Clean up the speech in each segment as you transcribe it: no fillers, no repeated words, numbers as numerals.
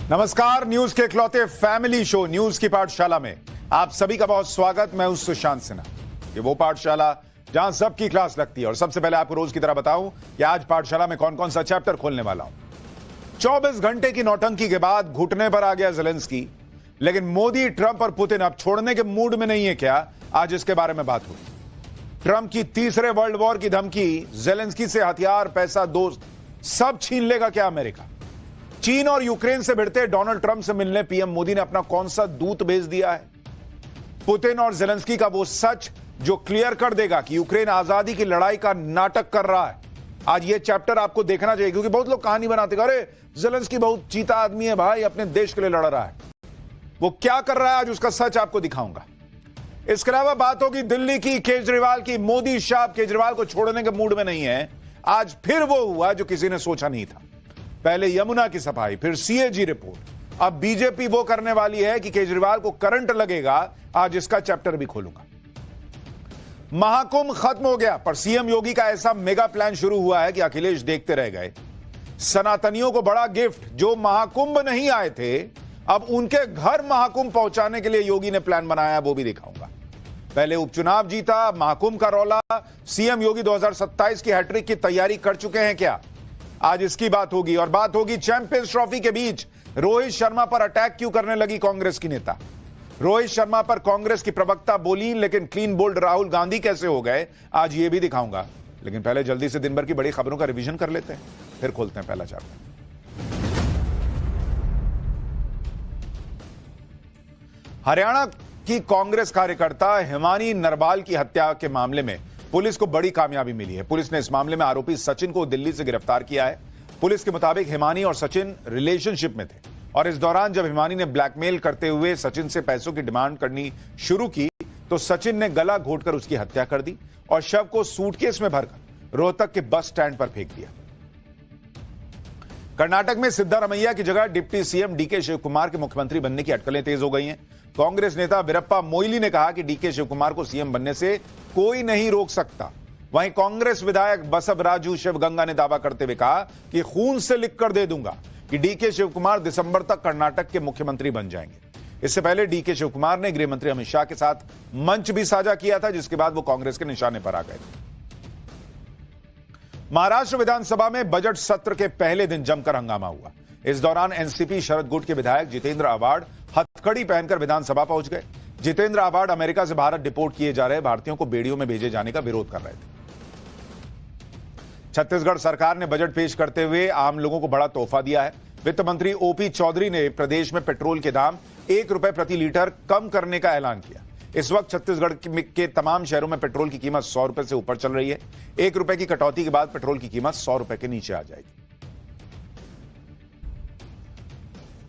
नमस्कार, न्यूज के इकलौते फैमिली शो न्यूज की पाठशाला में आप सभी का बहुत स्वागत। मैं हूं सुशांत सिन्हा। ये वो पाठशाला जहां सबकी क्लास लगती है और सबसे पहले आपको रोज की तरह बताऊं कि आज पाठशाला में कौन कौन सा चैप्टर खोलने वाला हूं। 24 घंटे की नौटंकी के बाद घुटने पर आ गया ज़ेलेंस्की, लेकिन मोदी, ट्रंप और पुतिन अब छोड़ने के मूड में नहीं है क्या? आज इसके बारे में बात होगी। ट्रंप की तीसरे वर्ल्ड वॉर की धमकी, ज़ेलेंस्की से हथियार, पैसा, दोस्त सब छीन लेगा क्या अमेरिका? चीन और यूक्रेन से भिड़ते डोनाल्ड ट्रंप से मिलने पीएम मोदी ने अपना कौन सा दूत भेज दिया है? पुतिन और ज़ेलेंस्की का वो सच जो क्लियर कर देगा कि यूक्रेन आजादी की लड़ाई का नाटक कर रहा है। आज ये चैप्टर आपको देखना चाहिए, क्योंकि बहुत लोग कहानी बनाते हैं, अरे ज़ेलेंस्की बहुत चीता आदमी है भाई, अपने देश के लिए लड़ रहा है। वो क्या कर रहा है आज उसका सच आपको दिखाऊंगा। इसके अलावा बात होगी दिल्ली की, केजरीवाल की। मोदी साहब केजरीवाल को छोड़ने के मूड में नहीं है। आज फिर वो हुआ जो किसी ने सोचा नहीं था। पहले यमुना की सफाई, फिर सीएजी रिपोर्ट। अब बीजेपी वो करने वाली है कि केजरीवाल को करंट लगेगा। आज इसका चैप्टर भी खोलूंगा। महाकुंभ खत्म हो गया, पर सीएम योगी का ऐसा मेगा प्लान शुरू हुआ है कि अखिलेश देखते रह गए। सनातनियों को बड़ा गिफ्ट, जो महाकुंभ नहीं आए थे अब उनके घर महाकुंभ पहुंचाने के लिए योगी ने प्लान बनाया, वो भी दिखाऊंगा। पहले उपचुनाव जीता, महाकुंभ का रौला। सीएम योगी 2027 की हैट्रिक की तैयारी कर चुके हैं क्या? आज इसकी बात होगी। और बात होगी चैंपियंस ट्रॉफी के बीच रोहित शर्मा पर अटैक क्यों करने लगी कांग्रेस की नेता। रोहित शर्मा पर कांग्रेस की प्रवक्ता बोली, लेकिन क्लीन बोल्ड राहुल गांधी कैसे हो गए, आज ये भी दिखाऊंगा। लेकिन पहले जल्दी से दिन भर की बड़ी खबरों का रिवीजन कर लेते हैं, फिर खोलते हैं पहला चैप्टर। हरियाणा की कांग्रेस कार्यकर्ता हिमानी नरवाल की हत्या के मामले में पुलिस को बड़ी कामयाबी मिली है। पुलिस ने इस मामले में आरोपी सचिन को दिल्ली से गिरफ्तार किया है। पुलिस के मुताबिक हिमानी और सचिन रिलेशनशिप में थे और इस दौरान जब हिमानी ने ब्लैकमेल करते हुए सचिन से पैसों की डिमांड करनी शुरू की तो सचिन ने गला घोंटकर उसकी हत्या कर दी और शव को सूटकेस में भरकर रोहतक के बस स्टैंड पर फेंक दिया। कर्नाटक में सिद्धारमैया की जगह डिप्टी सीएम डीके शिवकुमार के मुख्यमंत्री बनने की अटकलें तेज हो गई हैं। कांग्रेस नेता वीरप्पा मोइली ने कहा कि डीके शिवकुमार को सीएम बनने से कोई नहीं रोक सकता। वहीं कांग्रेस विधायक बसवराजू शिवगंगा ने दावा करते हुए कहा कि खून से लिखकर दे दूंगा कि डीके शिवकुमार दिसंबर तक कर्नाटक के मुख्यमंत्री बन जाएंगे। इससे पहले डीके शिवकुमार ने गृह मंत्री अमित शाह के साथ मंच भी साझा किया था, जिसके बाद वो कांग्रेस के निशाने पर आ गए। महाराष्ट्र विधानसभा में बजट सत्र के पहले दिन जमकर हंगामा हुआ। इस दौरान एनसीपी शरद गुट के विधायक जितेंद्र आवाड हथकड़ी पहनकर विधानसभा पहुंच गए। जितेंद्र आवाड अमेरिका से भारत डिपोर्ट किए जा रहे भारतीयों को बेड़ियों में भेजे जाने का विरोध कर रहे थे। छत्तीसगढ़ सरकार ने बजट पेश करते हुए आम लोगों को बड़ा तोहफा दिया है। वित्त मंत्री ओपी चौधरी ने प्रदेश में पेट्रोल के दाम 1 रुपए प्रति लीटर कम करने का ऐलान किया। इस वक्त छत्तीसगढ़ के तमाम शहरों में पेट्रोल की कीमत 100 रुपए से ऊपर चल रही है। 1 रुपए की कटौती के बाद पेट्रोल की कीमत 100 रुपए के नीचे आ जाएगी।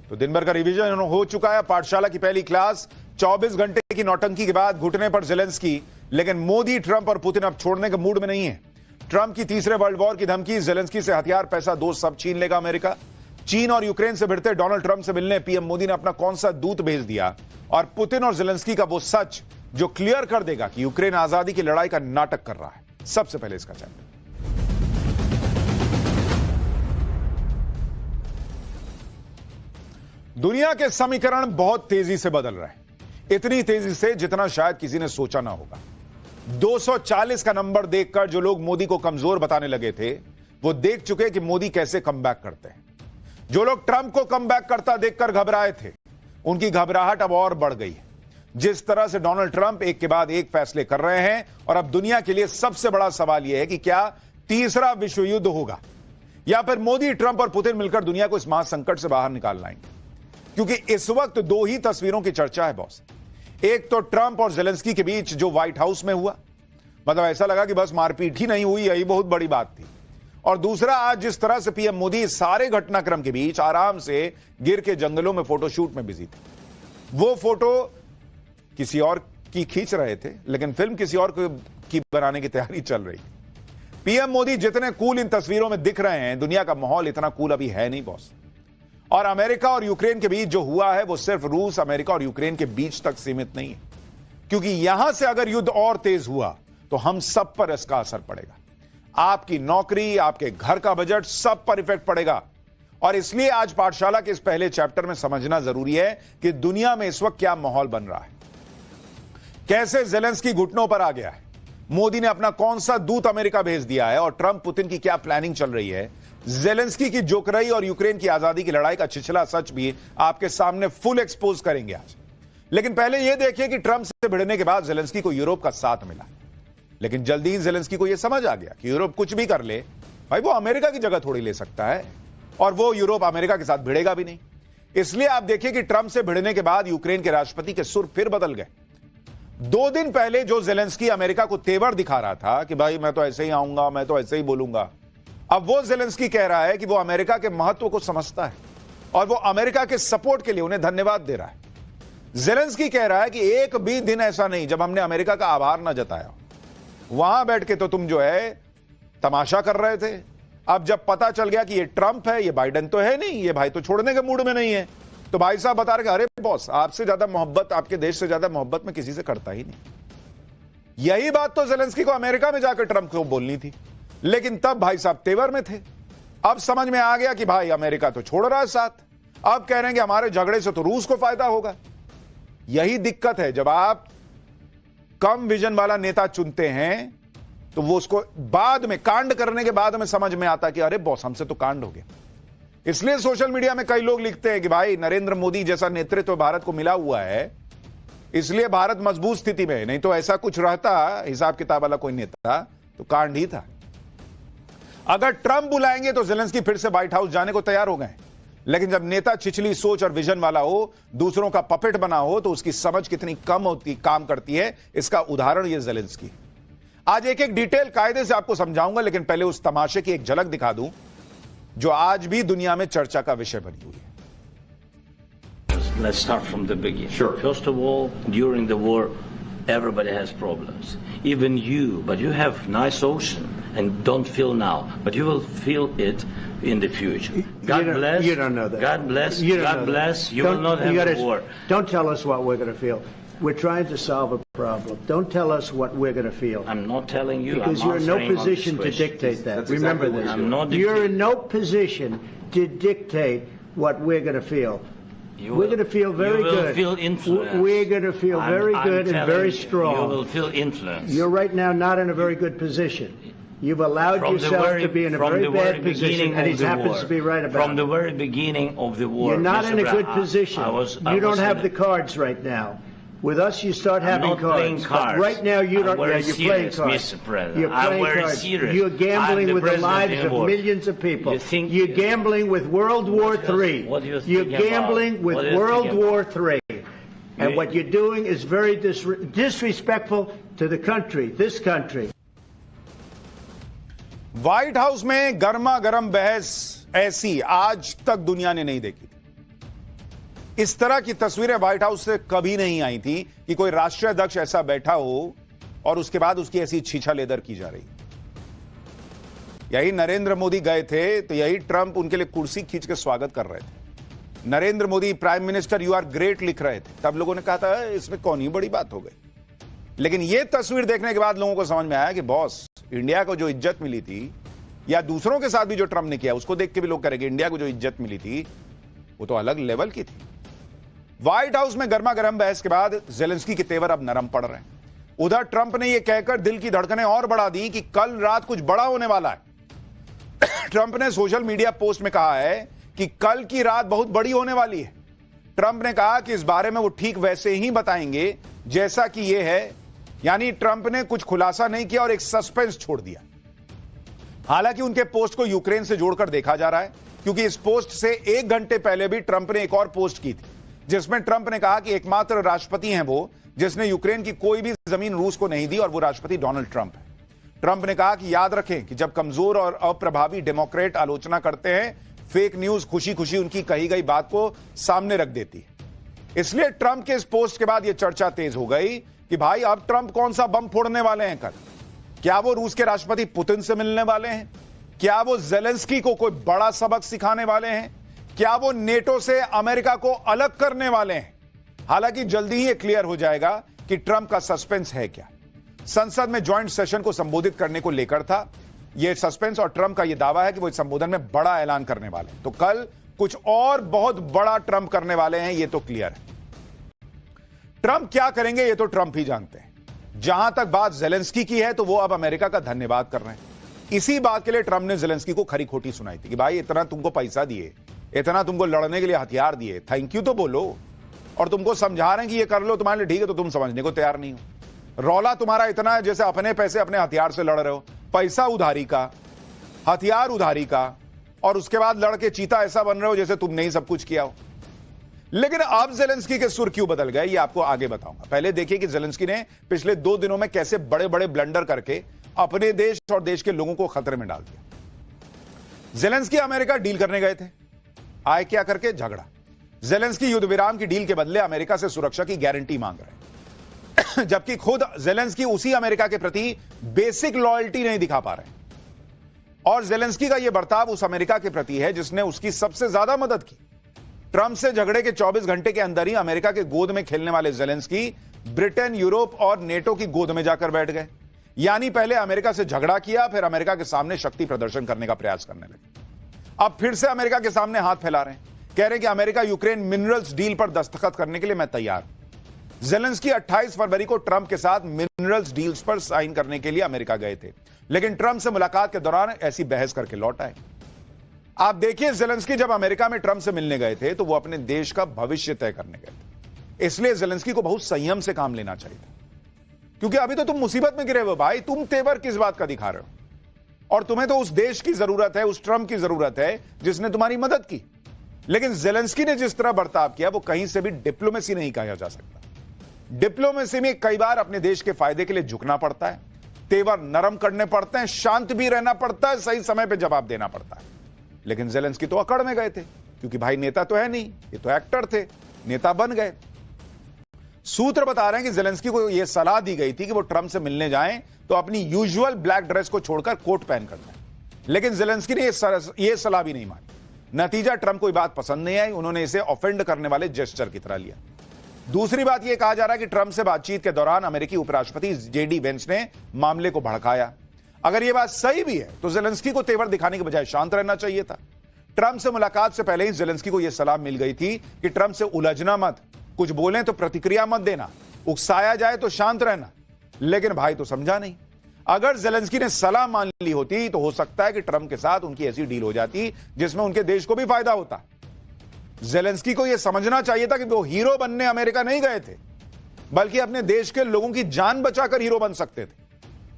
तो दिन भर का रिवीजन हो चुका है। पाठशाला की पहली क्लास। 24 घंटे की नौटंकी के बाद घुटने पर ज़ेलेंस्की, लेकिन मोदी, ट्रंप और पुतिन अब छोड़ने के मूड में नहीं है। ट्रंप की तीसरे वर्ल्ड वॉर की धमकी, ज़ेलेंस्की से हथियार, पैसा, दोस्त सब छीन लेगा अमेरिका। चीन और यूक्रेन से भिड़ते डोनाल्ड ट्रंप से मिलने पीएम मोदी ने अपना कौन सा दूत भेज दिया, और पुतिन और ज़ेलेंस्की का वो सच जो क्लियर कर देगा कि यूक्रेन आजादी की लड़ाई का नाटक कर रहा है। सबसे पहले इसका चैप्टर। दुनिया के समीकरण बहुत तेजी से बदल रहे हैं, इतनी तेजी से जितना शायद किसी ने सोचा ना होगा। 240 का नंबर देखकर जो लोग मोदी को कमजोर बताने लगे थे, वो देख चुके कि मोदी कैसे कमबैक करते हैं। जो लोग ट्रंप को कमबैक करता देखकर घबराए थे, उनकी घबराहट अब और बढ़ गई है। जिस तरह से डोनाल्ड ट्रंप एक के बाद एक फैसले कर रहे हैं, और अब दुनिया के लिए सबसे बड़ा सवाल यह है कि क्या तीसरा विश्व युद्ध होगा, या फिर मोदी, ट्रंप और पुतिन मिलकर दुनिया को इस महासंकट से बाहर निकाल लाएंगे। क्योंकि इस वक्त दो ही तस्वीरों की चर्चा है बॉस। एक तो ट्रंप और ज़ेलेंस्की के बीच जो व्हाइट हाउस में हुआ, मतलब ऐसा लगा कि बस मारपीट ही नहीं हुई, यही बहुत बड़ी बात थी। और दूसरा, आज जिस तरह से पीएम मोदी सारे घटनाक्रम के बीच आराम से गिर के जंगलों में फोटोशूट में बिजी थे। वो फोटो किसी और की खींच रहे थे, लेकिन फिल्म किसी और की बनाने की तैयारी चल रही। पीएम मोदी जितने कूल इन तस्वीरों में दिख रहे हैं, दुनिया का माहौल इतना कूल अभी है नहीं बॉस। और अमेरिका और यूक्रेन के बीच जो हुआ है, वो सिर्फ रूस, अमेरिका और यूक्रेन के बीच तक सीमित नहीं है, क्योंकि यहां से अगर युद्ध और तेज हुआ तो हम सब पर इसका असर पड़ेगा। आपकी नौकरी, आपके घर का बजट, सब पर इफेक्ट पड़ेगा। और इसलिए आज पाठशाला के इस पहले चैप्टर में समझना जरूरी है कि दुनिया में इस वक्त क्या माहौल बन रहा है, कैसे ज़ेलेंस्की घुटनों पर आ गया है, मोदी ने अपना कौन सा दूत अमेरिका भेज दिया है और ट्रंप पुतिन की क्या प्लानिंग चल रही है। ज़ेलेंस्की की जोकरई और यूक्रेन की आजादी की लड़ाई का छिछला सच भी आपके सामने फुल एक्सपोज करेंगे आज। लेकिन पहले यह देखिए कि ट्रंप से भिड़ने के बाद ज़ेलेंस्की को यूरोप का साथ मिला, लेकिन जल्दी ही ज़ेलेंस्की को यह समझ आ गया कि यूरोप कुछ भी कर ले, भाई वो अमेरिका की जगह थोड़ी ले सकता है और वो यूरोप अमेरिका के साथ भिड़ेगा भी नहीं। इसलिए आप देखिए कि ट्रंप से भिड़ने के बाद यूक्रेन के राष्ट्रपति के सुर फिर बदल गए। 2 दिन पहले जो ज़ेलेंस्की अमेरिका को तेवर दिखा रहा था कि भाई मैं तो ऐसे ही आऊंगा, मैं तो ऐसे ही बोलूंगा, अब वो ज़ेलेंस्की कह रहा है कि वो अमेरिका के महत्व को समझता है और वो अमेरिका के सपोर्ट के लिए उन्हें धन्यवाद दे रहा है। ज़ेलेंस्की कह रहा है कि एक भी दिन ऐसा नहीं जब हमने अमेरिका का आभार ना जताया। वहां बैठ के तो तुम जो है तमाशा कर रहे थे, अब जब पता चल गया कि ये ट्रंप है, ये बाइडेन तो है नहीं, ये भाई तो छोड़ने के मूड में नहीं है, तो भाई साहब बता रहे अरे बॉस आपसे ज्यादा मोहब्बत, आपके देश से ज्यादा मोहब्बत में किसी से करता ही नहीं। यही बात तो ज़ेलेंस्की को अमेरिका में जाकर ट्रंप को बोलनी थी, लेकिन तब भाई साहब तेवर में थे। अब समझ में आ गया कि भाई अमेरिका तो छोड़ रहा है साथ, अब कह रहे हैं कि हमारे झगड़े से तो रूस को फायदा होगा। यही दिक्कत है, जब आप कम विजन वाला नेता चुनते हैं तो वो उसको बाद में कांड करने के बाद में समझ में आता कि अरे बॉस हमसे तो कांड हो गया। इसलिए सोशल मीडिया में कई लोग लिखते हैं कि भाई नरेंद्र मोदी जैसा नेतृत्व भारत को मिला हुआ है, इसलिए भारत मजबूत स्थिति में है, नहीं तो ऐसा कुछ रहता हिसाब किताब वाला कोई नेता तो कांड ही था। अगर ट्रंप बुलाएंगे तो ज़ेलेंस्की फिर से व्हाइट हाउस जाने को तैयार हो गए, लेकिन जब नेता छिछली सोच और विजन वाला हो, दूसरों का पपेट बना हो, तो उसकी समझ कितनी कम होती काम करती है, इसका उदाहरण ये ज़ेलेंस्की। आज एक एक डिटेल कायदे से आपको समझाऊंगा, लेकिन पहले उस तमाशे की एक झलक दिखा दूं जो आज भी दुनिया में चर्चा का विषय बनी हुई है। Let's start from the beginning. Sure. First of all, during the war, everybody has problems. Even you, but you have nice ocean and don't feel now, but you will feel it in the future. God bless. You don't know that. God bless. You don't God know bless. that. You will not have a war. Don't tell us what we're going to feel. We're trying to solve a problem. Don't tell us what we're going to feel. I'm not telling you. Because I'm you're in no answering on position this to question. dictate that. That's Remember exactly this. what I'm not You're dictating. in no position to dictate what we're going to feel. We're going to feel very you will good. Feel influenced. We're going to feel very good and very strong. You will feel influence. You're right now not in a very good position. You've allowed From the yourself very- to be in a from very the bad very position, beginning and he of the happens war. to be right about From the it. very beginning of the war. You're not Mr. in a good Brown, position. I You don't was have in the cards right now. With us, you start I'm having not playing cards. But cards. right now, you I'm don't. very Yeah, you're playing serious, cards. Mr. President. You're I'm playing very cards. serious. You're gambling I'm the with the president lives in of war. millions of people. You think- You're gambling with World War III. what do you You're think about- gambling with what do you World think War about- III. And You- what you're doing is very disrespectful to the country, this country. White house में गर्मा गर्म बहस ऐसी आज तक दुनिया ने नहीं देखी थी। इस तरह की तस्वीरें व्हाइट हाउस से कभी नहीं आई थी कि कोई राष्ट्रीय अध्यक्ष ऐसा बैठा हो और उसके बाद उसकी ऐसी छीछा लेदर की जा रही। यही नरेंद्र मोदी गए थे तो यही ट्रंप उनके लिए कुर्सी खींच के स्वागत कर रहे थे। Narendra Modi prime minister you are great लिख रहे थे, तब लोगों ने कहा था इसमें कौन ही बड़ी बात हो गई। लेकिन यह तस्वीर देखने के बाद लोगों को समझ में आया कि बॉस इंडिया को जो इज्जत मिली थी, या दूसरों के साथ भी जो ट्रंप ने किया उसको देख के भी लोग करेंगे इंडिया को जो इज्जत मिली थी वो तो अलग लेवल की थी। व्हाइट हाउस में गर्मा गर्म बहस के बाद ज़ेलेंस्की के तेवर अब नरम पड़ रहे हैं। उधर ट्रंप ने यह कहकर दिल की धड़कनें और बढ़ा दी कि कल रात कुछ बड़ा होने वाला है। ट्रंप ने सोशल मीडिया पोस्ट में कहा है कि कल की रात बहुत बड़ी होने वाली है। ट्रंप ने कहा कि इस बारे में वो ठीक वैसे ही बताएंगे जैसा कि यह है, यानी ट्रंप ने कुछ खुलासा नहीं किया और एक सस्पेंस छोड़ दिया। हालांकि उनके पोस्ट को यूक्रेन से जोड़कर देखा जा रहा है, क्योंकि इस पोस्ट से 1 घंटे पहले भी ट्रंप ने एक और पोस्ट की थी जिसमें ट्रंप ने कहा कि एकमात्र राष्ट्रपति हैं वो जिसने यूक्रेन की कोई भी जमीन रूस को नहीं दी, और वो राष्ट्रपति डोनाल्ड ट्रंप है। ट्रंप ने कहा कि याद रखें कि जब कमजोर और अप्रभावी डेमोक्रेट आलोचना करते हैं, फेक न्यूज खुशी खुशी उनकी कही गई बात को सामने रख देती है। इसलिए ट्रंप के इस पोस्ट के बाद यह चर्चा तेज हो गई कि भाई अब ट्रंप कौन सा बम फोड़ने वाले हैं कल। क्या वो रूस के राष्ट्रपति पुतिन से मिलने वाले हैं? क्या वो ज़ेलेंस्की को कोई बड़ा सबक सिखाने वाले हैं? क्या वो नेटो से अमेरिका को अलग करने वाले हैं? हालांकि जल्दी ही यह क्लियर हो जाएगा कि ट्रंप का सस्पेंस है क्या। संसद में ज्वाइंट सेशन को संबोधित करने को लेकर था। ये सस्पेंस और ट्रंप का ये दावा है कि वो इस संबोधन में बड़ा ऐलान करने वाले हैं। तो कल कुछ और बहुत बड़ा ट्रंप करने वाले हैं, ये तो क्लियर है। ट्रंप क्या करेंगे ये तो ट्रंप ही जानते हैं। जहां तक बात जेलेंस्की की है तो वो अब अमेरिका का धन्यवाद कर रहे हैं। इसी बात के लिए ट्रंप ने जेलेंस्की को खरी खोटी सुनाई थी कि भाई इतना तुमको पैसा दिए, इतना तुमको लड़ने के लिए हथियार दिए, थैंक यू तो बोलो। और तुमको समझा रहे हैं कि ये कर लो तुम्हारे लिए ठीक है, तो तुम समझने को तैयार नहीं हो। रौला तुम्हारा इतना है जैसे अपने पैसे अपने हथियार से लड़ रहे हो, पैसा उधारी का, हथियार उधारी का, और उसके बाद लड़के चीता ऐसा बन रहे हो जैसे तुमने ही सब कुछ किया हो। लेकिन अब जेलेंस्की के सुर क्यों बदल गए ये आपको आगे बताऊंगा। पहले देखिए कि जेलेंस्की ने पिछले 2 दिनों में कैसे बड़े बड़े ब्लंडर करके अपने देश और देश के लोगों को खतरे में डाल दिया। जेलेंस्की अमेरिका डील करने गए थे, आए क्या करके? झगड़ा। जेलेंस्की युद्ध विराम की डील के बदले अमेरिका से सुरक्षा की गारंटी मांग रहे हैं जबकि खुद जेलेंस्की उसी अमेरिका के प्रति बेसिक लॉयल्टी नहीं दिखा पा रहे हैं। और जेलेंस्की का यह बर्ताव उस अमेरिका के प्रति है जिसने उसकी सबसे ज्यादा मदद की। ट्रंप से झगड़े के 24 घंटे के अंदर ही अमेरिका के गोद में खेलने वाले जेलेंस्की ब्रिटेन, यूरोप और नेटो की गोद में जाकर बैठ गए। यानी पहले अमेरिका से झगड़ा किया, फिर अमेरिका के सामने शक्ति प्रदर्शन करने का प्रयास करने लगे। अब फिर से अमेरिका के सामने हाथ फैला रहे हैं, कह रहे हैं कि अमेरिका यूक्रेन मिनरल्स डील पर दस्तखत करने के लिए मैं तैयार हूं। जेलेंस्की 28 फरवरी को ट्रंप के साथ मिनरल्स डील्स पर साइन करने के लिए अमेरिका गए थे, लेकिन ट्रंप से मुलाकात के दौरान ऐसी बहस करके लौट आए। आप देखिए, जेलेंस्की जब अमेरिका में ट्रंप से मिलने गए थे तो वो अपने देश का भविष्य तय करने गए थे। इसलिए जेलेंस्की को बहुत संयम से काम लेना चाहिए था, क्योंकि अभी तो तुम मुसीबत में गिरे हो भाई। तुम तेवर किस बात का दिखा रहे हो? और तुम्हें तो उस देश की जरूरत है, उस ट्रंप की जरूरत है जिसने तुम्हारी मदद की। लेकिन जेलेंस्की ने जिस तरह बर्ताव किया वो कहीं से भी डिप्लोमेसी नहीं कहा जा सकता। डिप्लोमेसी में कई बार अपने देश के फायदे के लिए झुकना पड़ता है, तेवर नरम करने पड़ते हैं, शांत भी रहना पड़ता है, सही समय पर जवाब देना पड़ता है। लेकिन जेलेंस्की तो अकड़ में गए थे, क्योंकि भाई नेता तो है नहीं, ये तो एक्टर थे, नेता बन गए। सूत्र बता रहे हैं कि जेलेंस्की को यह सलाह दी गई थी कि वो ट्रंप से मिलने जाएं तो अपनी यूजुअल ब्लैक ड्रेस को छोड़कर कोट पहनकर जाएं। लेकिन जेलेंस्की ने यह सलाह भी नहीं मानी। नतीजा, ट्रंप को यह बात पसंद नहीं आई, उन्होंने इसे ऑफेंड करने वाले जेस्चर की तरह लिया। दूसरी बात यह कहा जा रहा है कि ट्रंप से बातचीत के दौरान अमेरिकी उपराष्ट्रपति जेडी वेंस ने मामले को भड़काया। अगर यह बात सही भी है तो जेलेंस्की को तेवर दिखाने के बजाय शांत रहना चाहिए था। ट्रंप से मुलाकात से पहले ही जेलेंस्की को यह सलाह मिल गई थी कि ट्रंप से उलझना मत, कुछ बोलें तो प्रतिक्रिया मत देना, उकसाया जाए तो शांत रहना। लेकिन भाई तो समझा नहीं। अगर जेलेंस्की ने सलाह मान ली होती तो हो सकता है कि ट्रंप के साथ उनकी ऐसी डील हो जाती जिसमें उनके देश को भी फायदा होता। जेलेंस्की को यह समझना चाहिए था कि वो हीरो बनने अमेरिका नहीं गए थे, बल्कि अपने देश के लोगों की जान बचाकर हीरो बन सकते थे।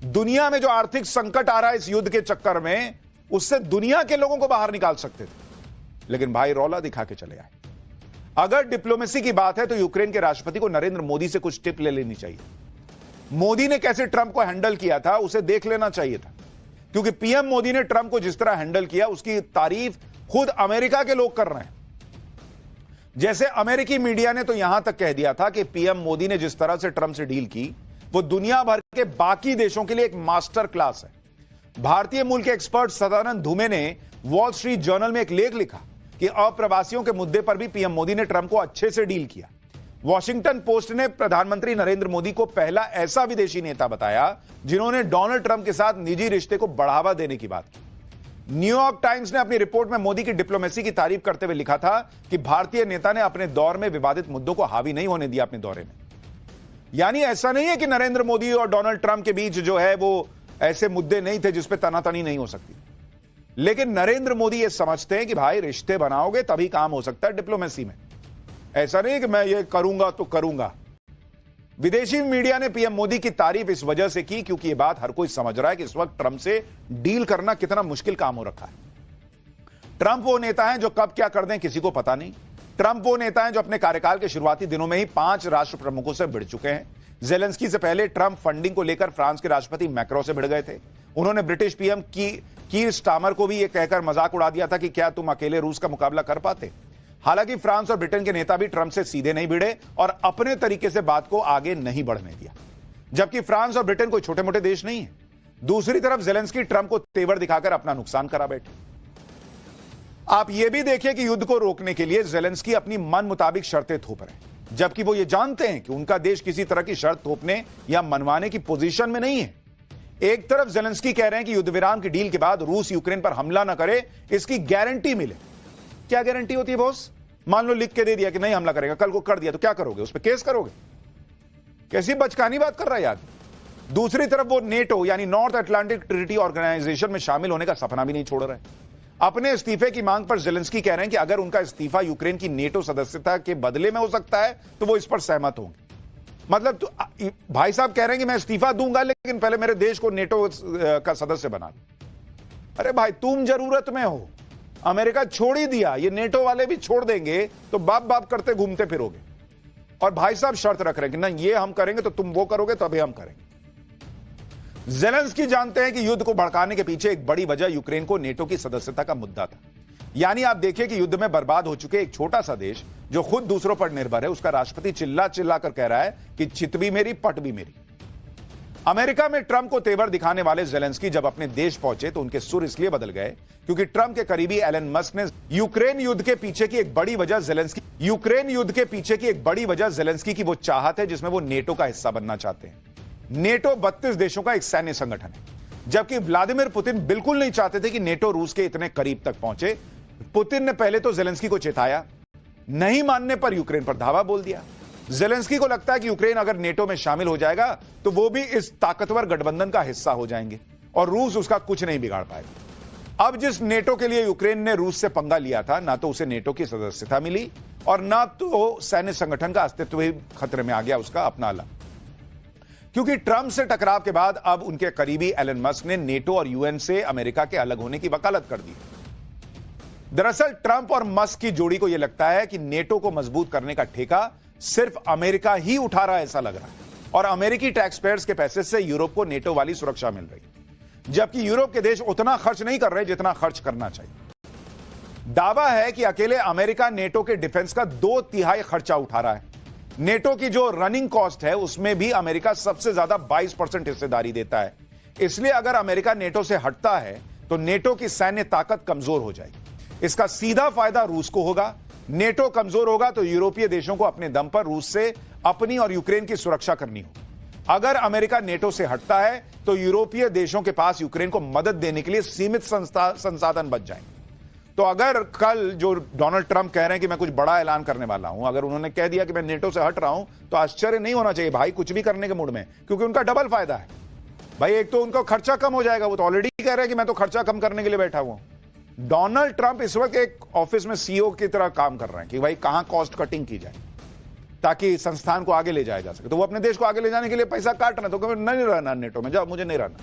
दुनिया में जो आर्थिक संकट आ रहा है इस युद्ध के चक्कर में, उससे दुनिया के लोगों को बाहर निकाल सकते थे। लेकिन भाई रौला दिखा के चले आए। अगर डिप्लोमेसी की बात है तो यूक्रेन के राष्ट्रपति को नरेंद्र मोदी से कुछ टिप ले लेनी चाहिए। मोदी ने कैसे ट्रंप को हैंडल किया था उसे देख लेना चाहिए था, क्योंकि पीएम मोदी ने ट्रंप को जिस तरह हैंडल किया उसकी तारीफ खुद अमेरिका के लोग कर रहे हैं। जैसे अमेरिकी मीडिया ने तो यहां तक कह दिया था कि पीएम मोदी ने जिस तरह से ट्रंप से डील की वो दुनिया भर के बाकी देशों के लिए एक मास्टर क्लास है। भारतीय मूल के एक्सपर्ट सदानंद धुमे ने वॉल स्ट्रीट जर्नल में एक लेख लिखा कि अप्रवासियों के मुद्दे पर भी पीएम मोदी ने ट्रंप को अच्छे से डील किया। वॉशिंगटन पोस्ट ने प्रधानमंत्री नरेंद्र मोदी को पहला ऐसा विदेशी नेता बताया जिन्होंने डोनाल्ड ट्रंप के साथ निजी रिश्ते को बढ़ावा देने की बात की। न्यूयॉर्क टाइम्स ने अपनी रिपोर्ट में मोदी की डिप्लोमेसी की तारीफ करते हुए लिखा था कि भारतीय नेता ने अपने दौर में विवादित मुद्दों को हावी नहीं होने दिया अपने दौरे में। यानी ऐसा नहीं है कि नरेंद्र मोदी और डोनाल्ड ट्रंप के बीच जो है वो ऐसे मुद्दे नहीं थे जिस पे तनातनी नहीं हो सकती। लेकिन नरेंद्र मोदी ये समझते हैं कि भाई रिश्ते बनाओगे तभी काम हो सकता है डिप्लोमेसी में। ऐसा नहीं कि मैं ये करूंगा तो करूंगा। विदेशी मीडिया ने पीएम मोदी की तारीफ इस वजह से की क्योंकि ये बात हर कोई समझ रहा है कि इस वक्त ट्रंप से डील करना कितना मुश्किल काम हो रखा है। ट्रंप वो नेता हैं जो कब क्या कर दें किसी को पता नहीं। ट्रंप वो नेता हैं जो अपने कार्यकाल के शुरुआती दिनों में ही 5 राष्ट्र प्रमुखों से भिड़ चुके हैं। जेलेंस्की से पहले ट्रंप फंडिंग को लेकर फ्रांस के राष्ट्रपति मैक्रो से भिड़ गए थे। उन्होंने ब्रिटिश पीएम कीर स्टामर को भी यह कहकर मजाक उड़ा दिया था कि क्या तुम अकेले रूस का मुकाबला कर पाते। हालांकि फ्रांस और ब्रिटेन के नेता भी ट्रंप से सीधे नहीं भिड़े और अपने तरीके से बात को आगे नहीं बढ़ने दिया। जबकि फ्रांस और ब्रिटेन कोई छोटे मोटे देश नहीं है। दूसरी तरफ जेलेंस्की ट्रंप को तेवर दिखाकर अपना नुकसान करा बैठे। आप यह भी देखिए कि युद्ध को रोकने के लिए जेलेंस्की अपनी मन मुताबिक शर्तें थोप रहे हैं, जबकि वो ये जानते हैं कि उनका देश किसी तरह की शर्त थोपने या मनवाने की पोजीशन में नहीं है। एक तरफ जेलेंस्की कह रहे हैं कि युद्ध विराम की डील के बाद रूस यूक्रेन पर हमला ना करे, इसकी गारंटी मिले। क्या गारंटी होती है बॉस? मान लो लिख के दे दिया कि नहीं हमला करेगा, कल को कर दिया तो क्या करोगे? उस पर केस करोगे? कैसी बचकानी बात कर रहा है यार। दूसरी तरफ वो नेटो यानी नॉर्थ अटलांटिक ट्रीटी ऑर्गेनाइजेशन में शामिल होने का सपना भी नहीं छोड़ रहे। अपने इस्तीफे की मांग पर जेलेंस्की कह रहे हैं कि अगर उनका इस्तीफा यूक्रेन की नेटो सदस्यता के बदले में हो सकता है तो वो इस पर सहमत होंगे। मतलब तो भाई साहब कह रहे हैं कि मैं इस्तीफा दूंगा लेकिन पहले मेरे देश को नेटो का सदस्य बना दो। अरे भाई तुम जरूरत में हो, अमेरिका छोड़ ही दिया, ये नेटो वाले भी छोड़ देंगे तो बाप बाप करते घूमते फिरोगे। और भाई साहब शर्त रख रहे हैं कि ना ये हम करेंगे तो तुम वो करोगे तो अभी हम करेंगे। जेलेंस्की जानते हैं कि युद्ध को भड़काने के पीछे एक बड़ी वजह यूक्रेन को नेटो की सदस्यता का मुद्दा था। यानी आप देखिए कि युद्ध में बर्बाद हो चुके एक छोटा सा देश जो खुद दूसरों पर निर्भर है, उसका राष्ट्रपति चिल्ला चिल्ला कर कह रहा है कि चित भी मेरी पट भी मेरी। अमेरिका में ट्रंप को तेवर दिखाने वाले जेलेंस्की जब अपने देश पहुंचे तो उनके सुर इसलिए बदल गए क्योंकि ट्रंप के करीबी एलन मस्क ने यूक्रेन युद्ध के पीछे की एक बड़ी वजह जेलेंस्की की वो चाहत है जिसमें वो नेटो का हिस्सा बनना चाहते हैं। नेटो 32 देशों का एक सैन्य संगठन है, जबकि व्लादिमीर पुतिन बिल्कुल नहीं चाहते थे कि नेटो रूस के इतने करीब तक पहुंचे। पुतिन ने पहले तो जेलेंस्की को चेताया, नहीं मानने पर यूक्रेन पर धावा बोल दिया। जेलेंस्की को लगता है कि यूक्रेन अगर नेटो में शामिल हो जाएगा तो वो भी इस ताकतवर गठबंधन का हिस्सा हो जाएंगे और रूस उसका कुछ नहीं बिगाड़ पाएगा। अब जिस नेटो के लिए यूक्रेन ने रूस से पंगा लिया था, ना तो उसे नेटो की सदस्यता मिली और ना तो सैन्य संगठन का अस्तित्व ही खतरे में आ गया उसका अपना अलग। क्योंकि ट्रंप से टकराव के बाद अब उनके करीबी एलन मस्क ने नेटो और यूएन से अमेरिका के अलग होने की वकालत कर दी। दरअसल ट्रंप और मस्क की जोड़ी को यह लगता है कि नेटो को मजबूत करने का ठेका सिर्फ अमेरिका ही उठा रहा है ऐसा लग रहा है, और अमेरिकी टैक्स पेयर्स के पैसे से यूरोप को नेटो वाली सुरक्षा मिल रही है, जबकि यूरोप के देश उतना खर्च नहीं कर रहे जितना खर्च करना चाहिए। दावा है कि अकेले अमेरिका नेटो के डिफेंस का 2/3 खर्चा उठा रहा है। नेटो की जो रनिंग कॉस्ट है उसमें भी अमेरिका सबसे ज्यादा 22% हिस्सेदारी देता है। इसलिए अगर अमेरिका नेटो से हटता है तो नेटो की सैन्य ताकत कमजोर हो जाएगी। इसका सीधा फायदा रूस को होगा। नेटो कमजोर होगा तो यूरोपीय देशों को अपने दम पर रूस से अपनी और यूक्रेन की सुरक्षा करनी होगी। अगर अमेरिका नेटो से हटता है तो यूरोपीय देशों के पास यूक्रेन को मदद देने के लिए सीमित संसाधन बच जाएंगे। तो अगर कल जो डोनाल्ड ट्रंप कह रहे हैं कि मैं कुछ बड़ा ऐलान करने वाला हूं, अगर उन्होंने कह दिया कि मैं नेटो से हट रहा हूं, तो आश्चर्य नहीं होना चाहिए भाई, कुछ भी करने के मूड में, क्योंकि उनका डबल फायदा है भाई। एक तो उनका खर्चा कम हो जाएगा, वो तो ऑलरेडी कह रहे हैं कि मैं तो खर्चा कम करने के लिए बैठा हुआ हूं। डोनाल्ड ट्रंप इस वक्त एक ऑफिस में सीईओ की तरह काम कर रहे हैं कि भाई कहां कॉस्ट कटिंग की जाए ताकि संस्थान को आगे ले जाया जा सके। तो वो अपने देश को आगे ले जाने के लिए पैसा काट रहे, तो नहीं रहना नेटो में, जाओ मुझे नहीं रहना।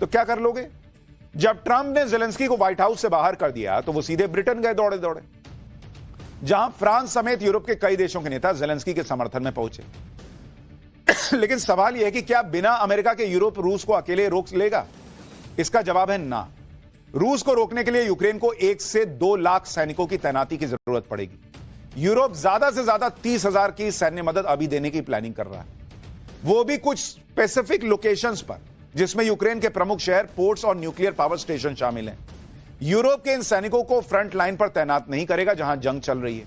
तो क्या कर लोगे? जब ट्रंप ने जेलेंस्की को व्हाइट हाउस से बाहर कर दिया तो वो सीधे ब्रिटेन गए दौड़े दौड़े, जहां फ्रांस समेत यूरोप के कई देशों के नेता जेलेंस्की के समर्थन में पहुंचे। लेकिन सवाल यह है कि क्या बिना अमेरिका के यूरोप रूस को अकेले रोक लेगा? इसका जवाब है ना। रूस को रोकने के लिए यूक्रेन को 1 से 2 लाख सैनिकों की तैनाती की जरूरत पड़ेगी। यूरोप ज्यादा से ज्यादा 30,000 की सैन्य मदद अभी देने की प्लानिंग कर रहा है, वो भी कुछ स्पेसिफिक लोकेशंस पर, जिसमें यूक्रेन के प्रमुख शहर, पोर्ट्स और न्यूक्लियर पावर स्टेशन शामिल हैं। यूरोप के इन सैनिकों को फ्रंट लाइन पर तैनात नहीं करेगा जहां जंग चल रही है।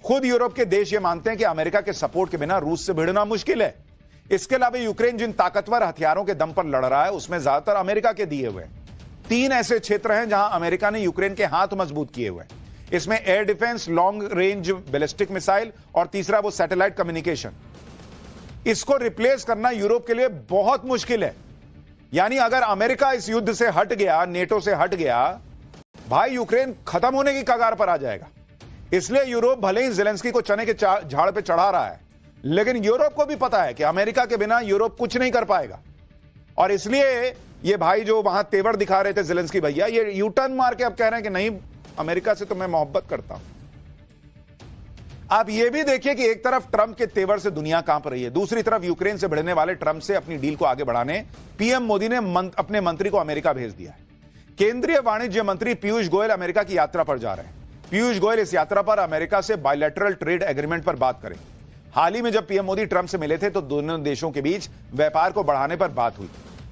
खुद यूरोप के देश ये मानते हैं कि अमेरिका के सपोर्ट के बिना रूस से भिड़ना मुश्किल है। इसके अलावा यूक्रेन जिन ताकतवर हथियारों के दम पर लड़ रहा है उसमें ज्यादातर अमेरिका के दिए हुए हैं। 3 ऐसे क्षेत्र हैं जहां अमेरिका ने यूक्रेन के हाथ मजबूत किए हुए हैं। इसमें air defence, long range ballistic missile और तीसरा वो सैटेलाइट कम्युनिकेशन। इसको रिप्लेस करना यूरोप के लिए बहुत मुश्किल है। यानी अगर अमेरिका इस युद्ध से हट गया, नेटो से हट गया, भाई यूक्रेन खत्म होने की कगार पर आ जाएगा। इसलिए यूरोप भले ही जेलेंस्की को चने के झाड़ पे चढ़ा रहा है, लेकिन यूरोप को भी पता है कि अमेरिका के बिना यूरोप कुछ नहीं कर पाएगा। और इसलिए ये भाई जो वहां तेवर दिखा रहे थे जेलेंस्की भैया, ये यू टर्न मार के अब कह रहे हैं कि नहीं, अमेरिका से तो मैं मोहब्बत करता हूं। आप ये भी देखिए कि एक तरफ ट्रंप के तेवर से दुनिया कांप रही है, दूसरी तरफ यूक्रेन से भिड़ने वाले ट्रंप से अपनी डील को आगे बढ़ाने पीएम मोदी ने अपने मंत्री को अमेरिका भेज दिया है। केंद्रीय वाणिज्य मंत्री पीयूष गोयल अमेरिका की यात्रा पर जा रहे हैं। पीयूष गोयल इस यात्रा पर अमेरिका से बायलैटरल ट्रेड एग्रीमेंट पर बात करेंगे। हाल ही में जब पीएम मोदी ट्रंप से मिले थे तो दोनों देशों के बीच व्यापार को बढ़ाने पर बात हुई।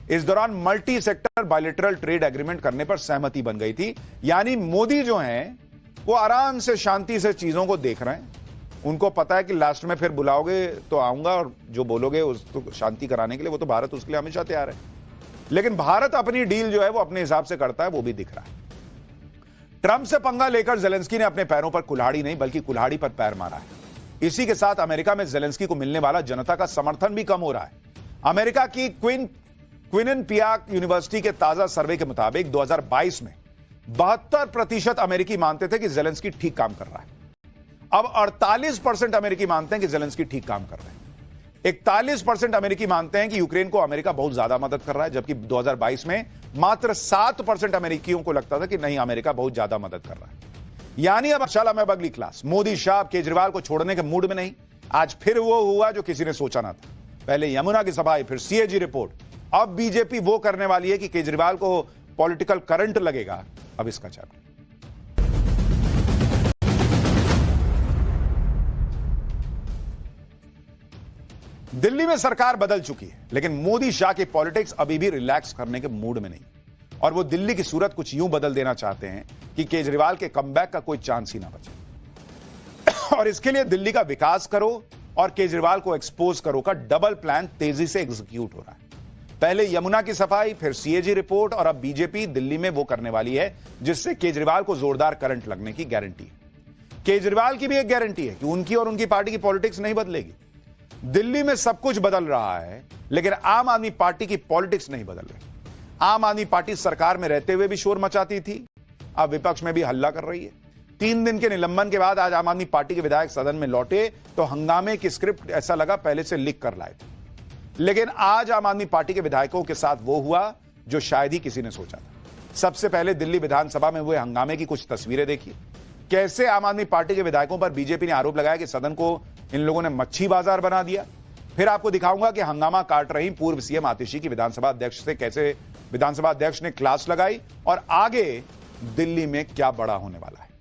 इस दौरान multi sector bilateral trade agreement करने पर सहमति बन गई थी। यानी मोदी जो हैं वो आराम से, शांति से चीजों को देख रहे हैं उनको पता है कि लास्ट में फिर बुलाओगे तो आऊंगा और जो बोलोगे उसको शांति कराने के लिए, वो तो भारत उसके लिए हमेशा तैयार है। लेकिन भारत अपनी डील जो है वो अपने हिसाब से करता है, वो भी दिख रहा है। ट्रंप से पंगा लेकर जेलेंस्की ने अपने पैरों पर कुल्हाड़ी नहीं बल्कि कुल्हाड़ी पर पैर मारा है। इसी के साथ अमेरिका में जेलेंस्की को मिलने वाला जनता का समर्थन भी कम हो रहा है। अमेरिका की क्विनिनपियाक यूनिवर्सिटी के ताजा सर्वे के मुताबिक 2022 में 72% अमेरिकी मानते थे कि जेलेंस्की ठीक काम कर रहा है। अब 48% अमेरिकी मानते हैं कि जेलेंस्की ठीक काम कर रहे हैं। 41% अमेरिकी मानते हैं कि यूक्रेन को अमेरिका बहुत ज्यादा मदद कर रहा है, जबकि 2022 में मात्र 7% अमेरिकियों को लगता था कि नहीं, अमेरिका बहुत ज्यादा मदद कर रहा है। यानी अब शाला में अगली क्लास। मोदी शाह केजरीवाल को छोड़ने के मूड में नहीं। आज फिर वो हुआ जो किसी ने सोचा ना था। पहले यमुना की सफाई, फिर सीएजी रिपोर्ट। अब बीजेपी वो करने वाली है कि केजरीवाल को पॉलिटिकल करंट लगेगा। अब इसका चैप्टर दिल्ली में सरकार बदल चुकी है, लेकिन मोदी शाह की पॉलिटिक्स अभी भी रिलैक्स करने के मूड में नहीं, और वो दिल्ली की सूरत कुछ यूं बदल देना चाहते हैं कि केजरीवाल के कमबैक का कोई चांस ही ना बचे। और इसके लिए दिल्ली का विकास करो और केजरीवाल को एक्सपोज करो का डबल प्लान तेजी से एग्जीक्यूट हो रहा है। पहले यमुना की सफाई, फिर सीएजी रिपोर्ट, और अब बीजेपी दिल्ली में वो करने वाली है जिससे केजरीवाल को जोरदार करंट लगने की गारंटी है। केजरीवाल की भी एक गारंटी है कि उनकी और उनकी पार्टी की पॉलिटिक्स नहीं बदलेगी। दिल्ली में सब कुछ बदल रहा है, लेकिन आम आदमी पार्टी की पॉलिटिक्स नहीं बदल रही। आम आदमी पार्टी सरकार में रहते हुए भी शोर मचाती थी, अब विपक्ष में भी हल्ला कर रही है। 3 दिन के निलंबन के बाद आज आम आदमी पार्टी के विधायक सदन में लौटे तो हंगामे की स्क्रिप्ट ऐसा लगा पहले से लिख कर लाए थे। लेकिन आज आम आदमी पार्टी के विधायकों के साथ वो हुआ जो शायद ही किसी ने सोचा था। सबसे पहले दिल्ली विधानसभा में हुए हंगामे की कुछ तस्वीरें देखिए। कैसे आम आदमी पार्टी के विधायकों पर बीजेपी ने आरोप लगाया कि सदन को इन लोगों ने मच्छी बाजार बना दिया। फिर आपको दिखाऊंगा कि हंगामा काट रही पूर्व सीएम आतिशी की विधानसभा अध्यक्ष से कैसे विधानसभा अध्यक्ष ने क्लास लगाई, और आगे दिल्ली में क्या बड़ा होने वाला है।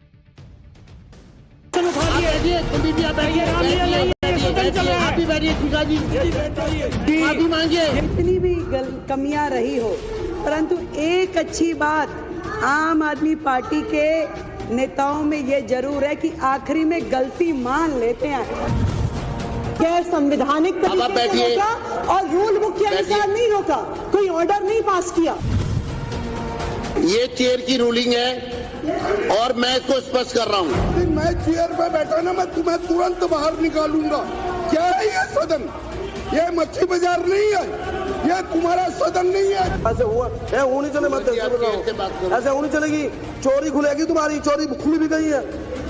जितनी भी कमियां रही हो, परंतु एक अच्छी बात आम आदमी पार्टी के नेताओं में ये जरूर है कि आखिरी में गलती मान लेते हैं। गैर संवैधानिक तरीके से रोका और रूल बुक के अनुसार नहीं रोका, कोई ऑर्डर नहीं पास किया। ये चेयर की रूलिंग है और मैं इसको स्पष्ट कर रहा हूँ। मैं चेयर पे बैठा ना, मैं तुम्हें तुरंत बाहर निकालूंगा। क्या है ये सदन? ये मच्छी बाजार नहीं है, ये तुम्हारा सदन नहीं है। ऐसे हुआ होनी चले मत, ऐसे होनी चलेगी। चोरी खुलेगी, तुम्हारी चोरी खुल भी गई है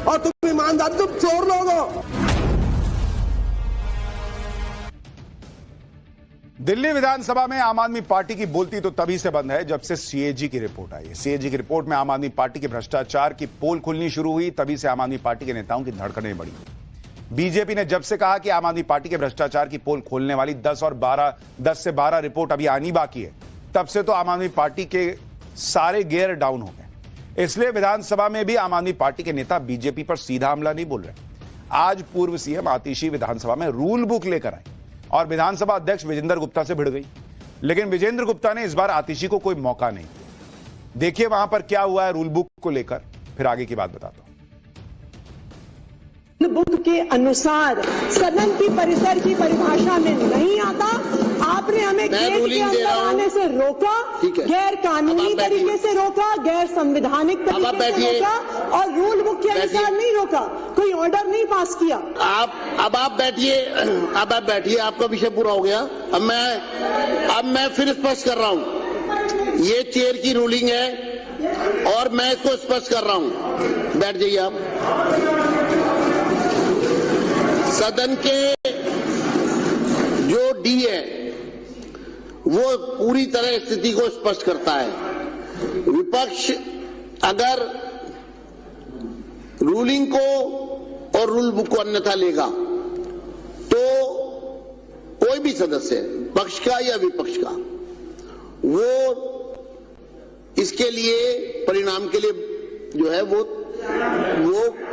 और तुम ईमानदार, तुम चोर लोग हो। दिल्ली विधानसभा में आम आदमी पार्टी की बोलती तो तभी से बंद है जब से सीएजी की रिपोर्ट आई है। सीएजी की रिपोर्ट में आम आदमी पार्टी के भ्रष्टाचार की पोल खुलनी शुरू हुई, तभी से आम आदमी पार्टी के नेताओं की धड़कनें बढ़ी। बीजेपी ने जब से कहा कि आम आदमी पार्टी के भ्रष्टाचार की पोल खोलने वाली 10 से 12 रिपोर्ट अभी आनी बाकी है, तब से तो आम आदमी पार्टी के सारे गियर डाउन हो गए। इसलिए विधानसभा में भी आम आदमी पार्टी के नेता बीजेपी पर सीधा हमला नहीं बोल रहे। आज पूर्व सीएम आतिशी विधानसभा में रूल बुक लेकर आए और विधानसभा अध्यक्ष विजेंद्र गुप्ता से भिड़ गई, लेकिन विजेंद्र गुप्ता ने इस बार आतिशी को कोई मौका नहीं दिया। देखिए वहां पर क्या हुआ है रूल बुक को लेकर, फिर आगे की बात बताता हूं। बुक के अनुसार सदन की परिसर की परिभाषा में नहीं आता। आपने हमें गेट के अंदर आने से रोका, गैर कानूनी तरीके से रोका, गैर संवैधानिक तरीके से रोका और रूल बुक के अनुसार नहीं रोका, कोई ऑर्डर नहीं पास किया। अब आप बैठिए, आपका विषय पूरा हो गया। अब मैं फिर स्पष्ट कर रहा हूं, ये चेयर की रूलिंग है और मैं इसको स्पष्ट कर रहा हूं। बैठ जाइए आप। सदन के जो डी है वो पूरी तरह स्थिति को स्पष्ट करता है। विपक्ष अगर रूलिंग को और रूल बुक को अन्यथा लेगा तो कोई भी सदस्य, पक्ष का या विपक्ष का, वो इसके लिए परिणाम के लिए जो है वो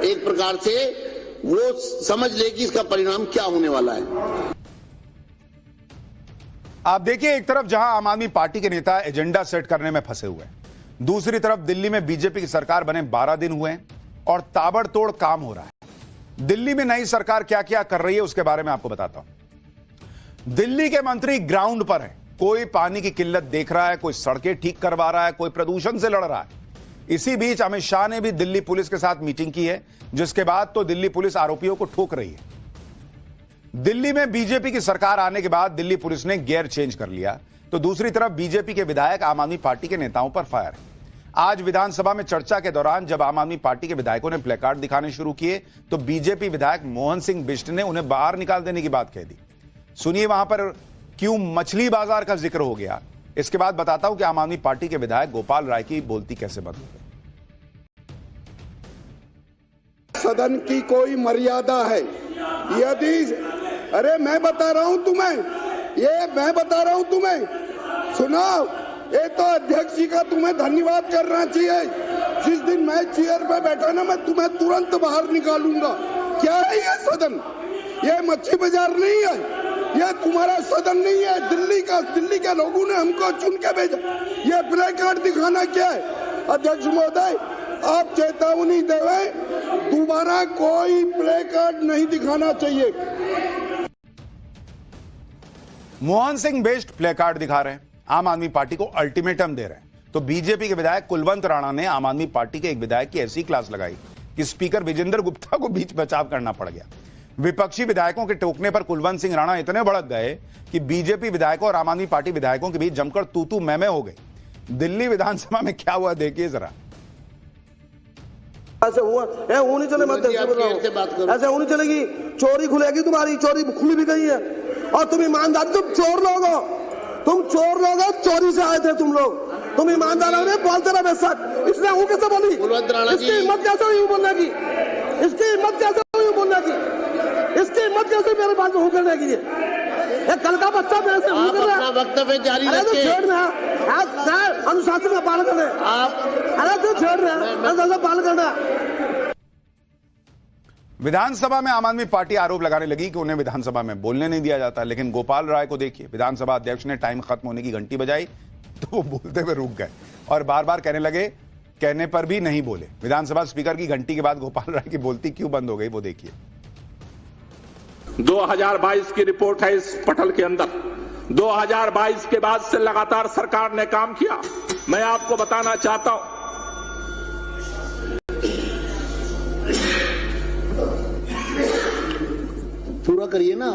एक प्रकार से वो समझ ले कि इसका परिणाम क्या होने वाला है। आप देखिए, एक तरफ जहां आम आदमी पार्टी के नेता एजेंडा सेट करने में फंसे हुए हैं, दूसरी तरफ दिल्ली में बीजेपी की सरकार बने 12 दिन हुए हैं और ताबड़तोड़ काम हो रहा है। दिल्ली में नई सरकार क्या क्या कर रही है उसके बारे में आपको बताता हूं। दिल्ली के मंत्री ग्राउंड पर हैं, कोई पानी की किल्लत देख रहा है, कोई सड़कें ठीक करवा रहा है, कोई प्रदूषण से लड़ रहा है। इसी बीच अमित शाह ने भी दिल्ली पुलिस के साथ मीटिंग की है, जिसके बाद तो दिल्ली पुलिस आरोपियों को ठोक रही है। दिल्ली में बीजेपी की सरकार आने के बाद दिल्ली पुलिस ने गियर चेंज कर लिया, तो दूसरी तरफ बीजेपी के विधायक आम आदमी पार्टी के नेताओं पर फायर है। आज विधानसभा में चर्चा के दौरान जब आम आदमी पार्टी के विधायकों ने प्लेकार्ड दिखाने शुरू किए तो बीजेपी विधायक मोहन सिंह बिष्ट ने उन्हें बाहर निकाल देने की बात कह दी। सुनिए वहां पर क्यों मछली बाजार का जिक्र हो गया, इसके बाद बताता हूं कि आम आदमी पार्टी के विधायक गोपाल राय की बोलती कैसे बदल गई। सदन की कोई मर्यादा है। यदि अरे मैं बता रहा हूं तुम्हें, मैं बता रहा हूं तुम्हें, सुनाओ। ये तो अध्यक्ष जी का तुम्हें धन्यवाद करना चाहिए। जिस दिन मैं चेयर पे बैठा ना, मैं तुम्हें तुरंत बाहर निकालूंगा। क्या है ये सदन? ये मच्छी बाजार नहीं है, ये तुम्हारा सदन नहीं है। दिल्ली के लोगों ने हमको चुन के भेजा। ये प्ले कार्ड दिखाना क्या है? अध्यक्ष महोदय, आप चेतावनी देवे, दोबारा कोई प्ले कार्ड नहीं दिखाना चाहिए। मोहन सिंह बिष्ट प्ले कार्ड दिखा रहे हैं, आम आदमी पार्टी को अल्टीमेटम दे रहे हैं, तो बीजेपी के विधायक कुलवंत राणा ने आम आदमी पार्टी के एक विधायक की ऐसी क्लास लगाई कि स्पीकर विजेंद्र गुप्ता को बीच बचाव करना पड़ गया। विपक्षी विधायकों के टोकने पर कुलवंत सिंह राणा इतने भड़क गए कि बीजेपी विधायकों और आम आदमी पार्टी विधायकों के बीच जमकर तू मैं हो गई। दिल्ली विधानसभा में क्या हुआ देखिए जरा। ऐसे हुआ होनी चले, मत ऐसे होनी चलेगी। चोरी खुलेगी, तुम्हारी चोरी खुली भी गई है। और तुम ईमानदार, तुम चोर लोग हो, चोरी से आए थे तुम लोग। तुम ईमानदार हो, बोलते रहे बेशक। इसने वो कैसे बोली? इसकी हिम्मत कैसे हुई बोलने की? इसकी हिम्मत कैसे हुई बोलने की? इसकी हिम्मत कैसे मेरे पास हूँ करने की? कल का बच्चा मेरे से हूँ कर रहा है। वक्तव्य जारी रखिए। अनुशासन का पालन कर रहे आप। अरे तू छेड़ रहे, पालन करना। विधानसभा में आम आदमी पार्टी आरोप लगाने लगी कि उन्हें विधानसभा में बोलने नहीं दिया जाता, लेकिन गोपाल राय को देखिए, विधानसभा अध्यक्ष ने टाइम खत्म होने की घंटी बजाई तो वो बोलते हुए रुक गए और बार बार कहने लगे, कहने पर भी नहीं बोले। विधानसभा स्पीकर की घंटी के बाद गोपाल राय की बोलती क्यों बंद हो गई वो देखिए। 2022 की रिपोर्ट है इस पटल के अंदर। 2022 के बाद से लगातार सरकार ने काम किया। मैं आपको बताना चाहता हूं, पूरा करिए ना।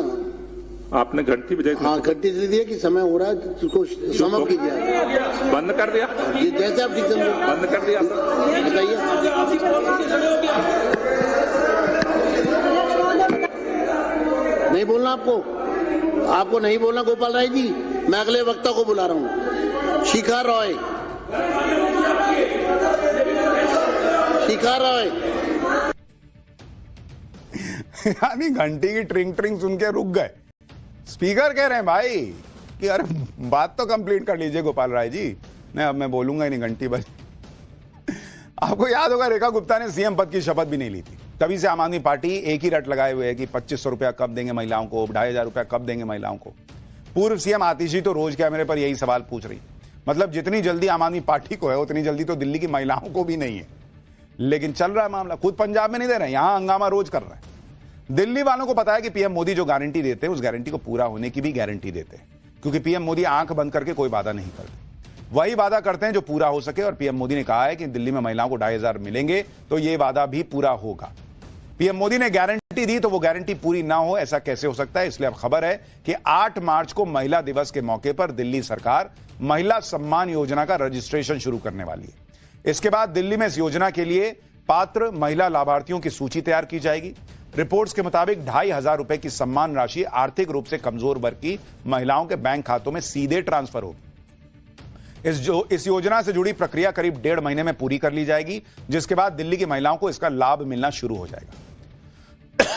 आपने घंटी बजाई। हाँ, घंटी दे दिया कि समय हो रहा है, उसको समाप्त कीजिए। बंद कर दिया, जैसे आप ठीक समझे। बंद कर दिया सर, बताइए। नहीं बोलना आपको नहीं बोलना गोपाल राय जी। मैं अगले वक्ता को बुला रहा हूँ। शिखा रॉय। यानी घंटी की ट्रिंग ट्रिंग सुन के रुक गए। स्पीकर कह रहे हैं भाई कि अरे बात तो कंप्लीट कर लीजिए गोपाल राय जी। नहीं, अब मैं बोलूंगा ही नहीं, घंटी बज। आपको याद होगा रेखा गुप्ता ने सीएम पद की शपथ भी नहीं ली थी। तभी से आम आदमी पार्टी एक ही रट लगाए हुए है कि 2500 रुपया कब देंगे महिलाओं को, 2500 रुपया कब देंगे महिलाओं को। पूर्व सीएम आतिशी तो रोज कैमरे पर यही सवाल पूछ रही, मतलब जितनी जल्दी आम आदमी पार्टी को है उतनी जल्दी तो दिल्ली की महिलाओं को भी नहीं है। लेकिन चल रहा है मामला, खुद पंजाब में नहीं दे रहे, यहां हंगामा रोज कर रहे हैं। दिल्ली वालों को पता है कि पीएम मोदी जो गारंटी देते हैं उस गारंटी को पूरा होने की भी गारंटी देते हैं, क्योंकि पीएम मोदी आंख बंद करके कोई वादा नहीं करते, वही वादा करते हैं जो पूरा हो सके। और पीएम मोदी ने कहा है कि दिल्ली में महिलाओं को 2500 मिलेंगे, तो यह वादा भी पूरा होगा। पीएम मोदी ने गारंटी दी तो वो गारंटी पूरी ना हो, ऐसा कैसे हो सकता है? इसलिए अब खबर है कि 8 मार्च को महिला दिवस के मौके पर दिल्ली सरकार महिला सम्मान योजना का रजिस्ट्रेशन शुरू करने वाली है। इसके बाद दिल्ली में इस योजना के लिए पात्र महिला लाभार्थियों की सूची तैयार की जाएगी। रिपोर्ट्स के मुताबिक 2500 रुपए की सम्मान राशि आर्थिक रूप से कमजोर वर्ग की महिलाओं के बैंक खातों में सीधे ट्रांसफर होगी। इस योजना से जुड़ी प्रक्रिया करीब 1.5 महीने में पूरी कर ली जाएगी, जिसके बाद दिल्ली की महिलाओं को इसका लाभ मिलना शुरू हो जाएगा।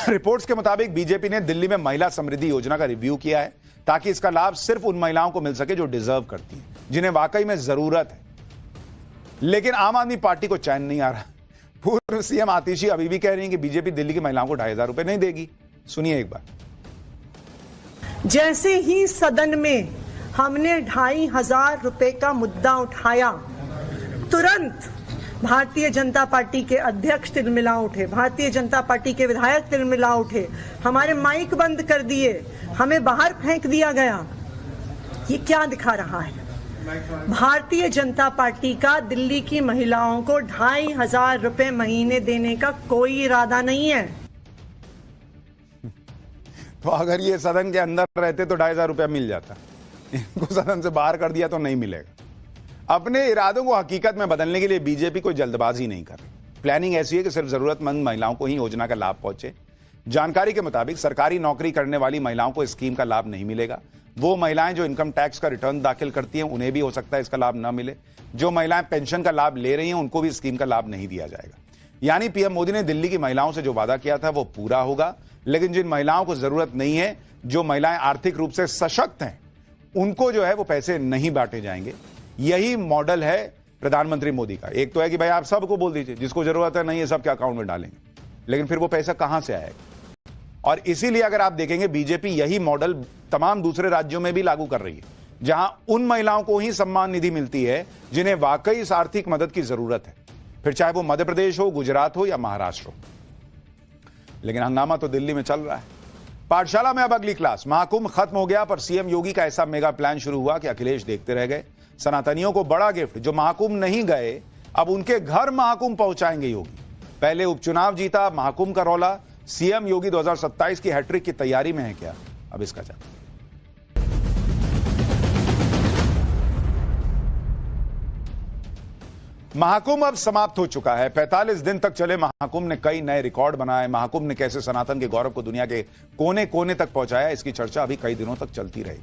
रिपोर्ट्स के मुताबिक बीजेपी ने दिल्ली में महिला समृद्धि योजना का रिव्यू किया है, ताकि इसका लाभ सिर्फ उन महिलाओं को मिल सके जो डिजर्व करती हैं, जिन्हें वाकई में जरूरत है। लेकिन आम आदमी पार्टी को चैन नहीं आ रहा। पूर्व सीएम आतिशी अभी भी कह रही हैं कि बीजेपी दिल्ली की महिलाओं को 2500 रुपए नहीं देगी। सुनिए एक बार। जैसे ही सदन में हमने 2500 रुपए का मुद्दा उठाया, तुरंत भारतीय जनता पार्टी के अध्यक्ष तिलमिला उठे, भारतीय जनता पार्टी के विधायक तिलमिला उठे, हमारे माइक बंद कर दिए, हमें बाहर फेंक दिया गया। ये क्या दिखा रहा है? भारतीय जनता पार्टी का दिल्ली की महिलाओं को 2500 रुपए महीने देने का कोई इरादा नहीं है। तो अगर ये सदन के अंदर रहते तो 2500 रुपया मिल जाता, इनको सदन से बाहर कर दिया तो नहीं मिलेगा। अपने इरादों को हकीकत में बदलने के लिए बीजेपी कोई जल्दबाजी नहीं कर रही। प्लानिंग ऐसी है कि सिर्फ जरूरतमंद महिलाओं को ही योजना का लाभ पहुंचे। जानकारी के मुताबिक सरकारी नौकरी करने वाली महिलाओं को स्कीम का लाभ नहीं मिलेगा। वो महिलाएं जो इनकम टैक्स का रिटर्न दाखिल करती हैं उन्हें भी हो सकता है इसका लाभ न मिले। जो महिलाएं पेंशन का लाभ ले रही हैं उनको भी स्कीम का लाभ नहीं दिया जाएगा। यानी पीएम मोदी ने दिल्ली की महिलाओं से जो वादा किया था वो पूरा होगा, लेकिन जिन महिलाओं को जरूरत नहीं है, जो महिलाएं आर्थिक रूप से सशक्त हैं, उनको जो है वो पैसे नहीं बांटे जाएंगे। यही मॉडल है प्रधानमंत्री मोदी का। एक तो है कि भाई आप सबको बोल दीजिए, जिसको जरूरत है नहीं है सबके अकाउंट में डालेंगे, लेकिन फिर वो पैसा कहां से आएगा? और इसीलिए अगर आप देखेंगे बीजेपी यही मॉडल तमाम दूसरे राज्यों में भी लागू कर रही है, जहां उन महिलाओं को ही सम्मान निधि मिलती है जिन्हें वाकई इस आर्थिक मदद की जरूरत है, फिर चाहे वो मध्य प्रदेश हो, गुजरात हो या महाराष्ट्र हो। लेकिन हंगामा तो दिल्ली में चल रहा है। पाठशाला में अब अगली क्लास। महाकुंभ खत्म हो गया, पर सीएम योगी का ऐसा मेगा प्लान शुरू हुआ कि अखिलेश देखते रह गए। सनातनियों को बड़ा गिफ्ट, जो महाकुंभ नहीं गए अब उनके घर महाकुंभ पहुंचाएंगे योगी। पहले उपचुनाव जीता, महाकुंभ का रौला। सीएम योगी 2027 की हैट्रिक की तैयारी में है क्या? अब इसका क्या? महाकुंभ अब समाप्त हो चुका है। 45 दिन तक चले महाकुंभ ने कई नए रिकॉर्ड बनाए। महाकुंभ ने कैसे सनातन के गौरव को दुनिया के कोने कोने तक पहुंचाया, इसकी चर्चा अभी कई दिनों तक चलती रही।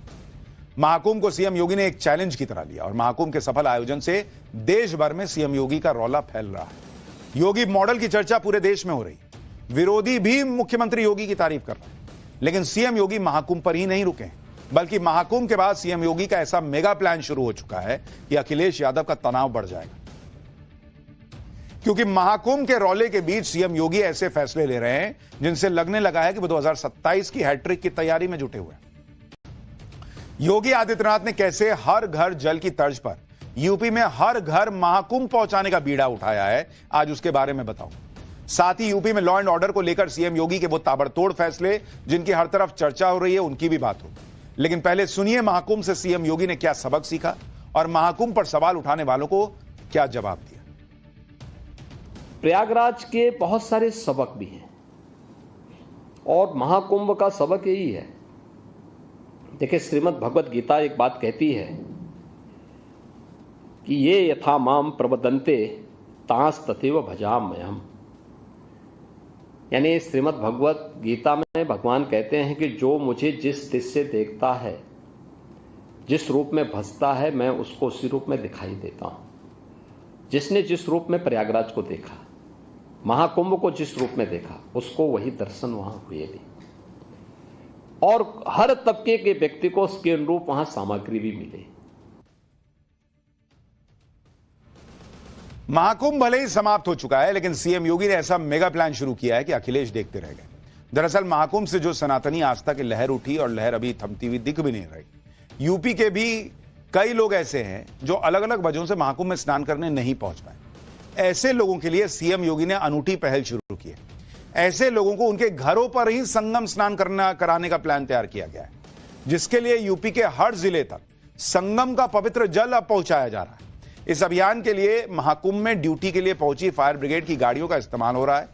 महाकुंभ को सीएम योगी ने एक चैलेंज की तरह लिया और महाकुंभ के सफल आयोजन से देश भर में सीएम योगी का रौला फैल रहा है। योगी मॉडल की चर्चा पूरे देश में हो रही है। विरोधी भी मुख्यमंत्री योगी की तारीफ कर रहे हैं, लेकिन सीएम योगी महाकुंभ पर ही नहीं रुके, बल्कि महाकुंभ के बाद सीएम योगी का ऐसा मेगा प्लान शुरू हो चुका है कि अखिलेश यादव का तनाव बढ़ जाएगा। क्योंकि महाकुंभ के रौले के बीच सीएम योगी ऐसे फैसले ले रहे हैं जिनसे लगने लगा है कि वो 2027 की हैट्रिक की तैयारी में जुटे हुए हैं। योगी आदित्यनाथ ने कैसे हर घर जल की तर्ज पर यूपी में हर घर महाकुंभ पहुंचाने का बीड़ा उठाया है, आज उसके बारे में बताऊं। साथ ही यूपी में लॉ एंड ऑर्डर को लेकर सीएम योगी के वो ताबड़तोड़ फैसले जिनकी हर तरफ चर्चा हो रही है, उनकी भी बात हो। लेकिन पहले सुनिए महाकुंभ से सीएम योगी ने क्या सबक सीखा और महाकुंभ पर सवाल उठाने वालों को क्या जवाब दिया। प्रयागराज के बहुत सारे सबक भी हैं और महाकुंभ का सबक यही है। देखिए, श्रीमद् भगवत गीता एक बात कहती है कि ये यथा माम प्रबदन्ते तांस तथैव भजाम्यहम्। यानी श्रीमद् भगवत गीता में भगवान कहते हैं कि जो मुझे जिस दृष्टि से देखता है, जिस रूप में भजता है, मैं उसको उसी रूप में दिखाई देता हूं। जिसने जिस रूप में प्रयागराज को देखा, महाकुंभ को जिस रूप में देखा, उसको वही दर्शन वहां हुए भी, और हर तबके के व्यक्ति को उसके अनुरूप वहां सामग्री भी मिले। महाकुंभ भले ही समाप्त हो चुका है, लेकिन सीएम योगी ने ऐसा मेगा प्लान शुरू किया है कि अखिलेश देखते रह गए। दरअसल महाकुंभ से जो सनातनी आस्था की लहर उठी और लहर अभी थमती हुई दिख भी नहीं रही। यूपी के भी कई लोग ऐसे हैं जो अलग अलग वजहों से महाकुंभ में स्नान करने नहीं पहुंच पाए। ऐसे लोगों के लिए सीएम योगी ने अनूठी पहल शुरू की है। ऐसे लोगों को उनके घरों पर ही संगम स्नान कराने का प्लान तैयार किया गया है, जिसके लिए यूपी के हर जिले तक संगम का पवित्र जल अब पहुंचाया जा रहा है। इस अभियान के लिए महाकुंभ में ड्यूटी के लिए पहुंची फायर ब्रिगेड की गाड़ियों का इस्तेमाल हो रहा है।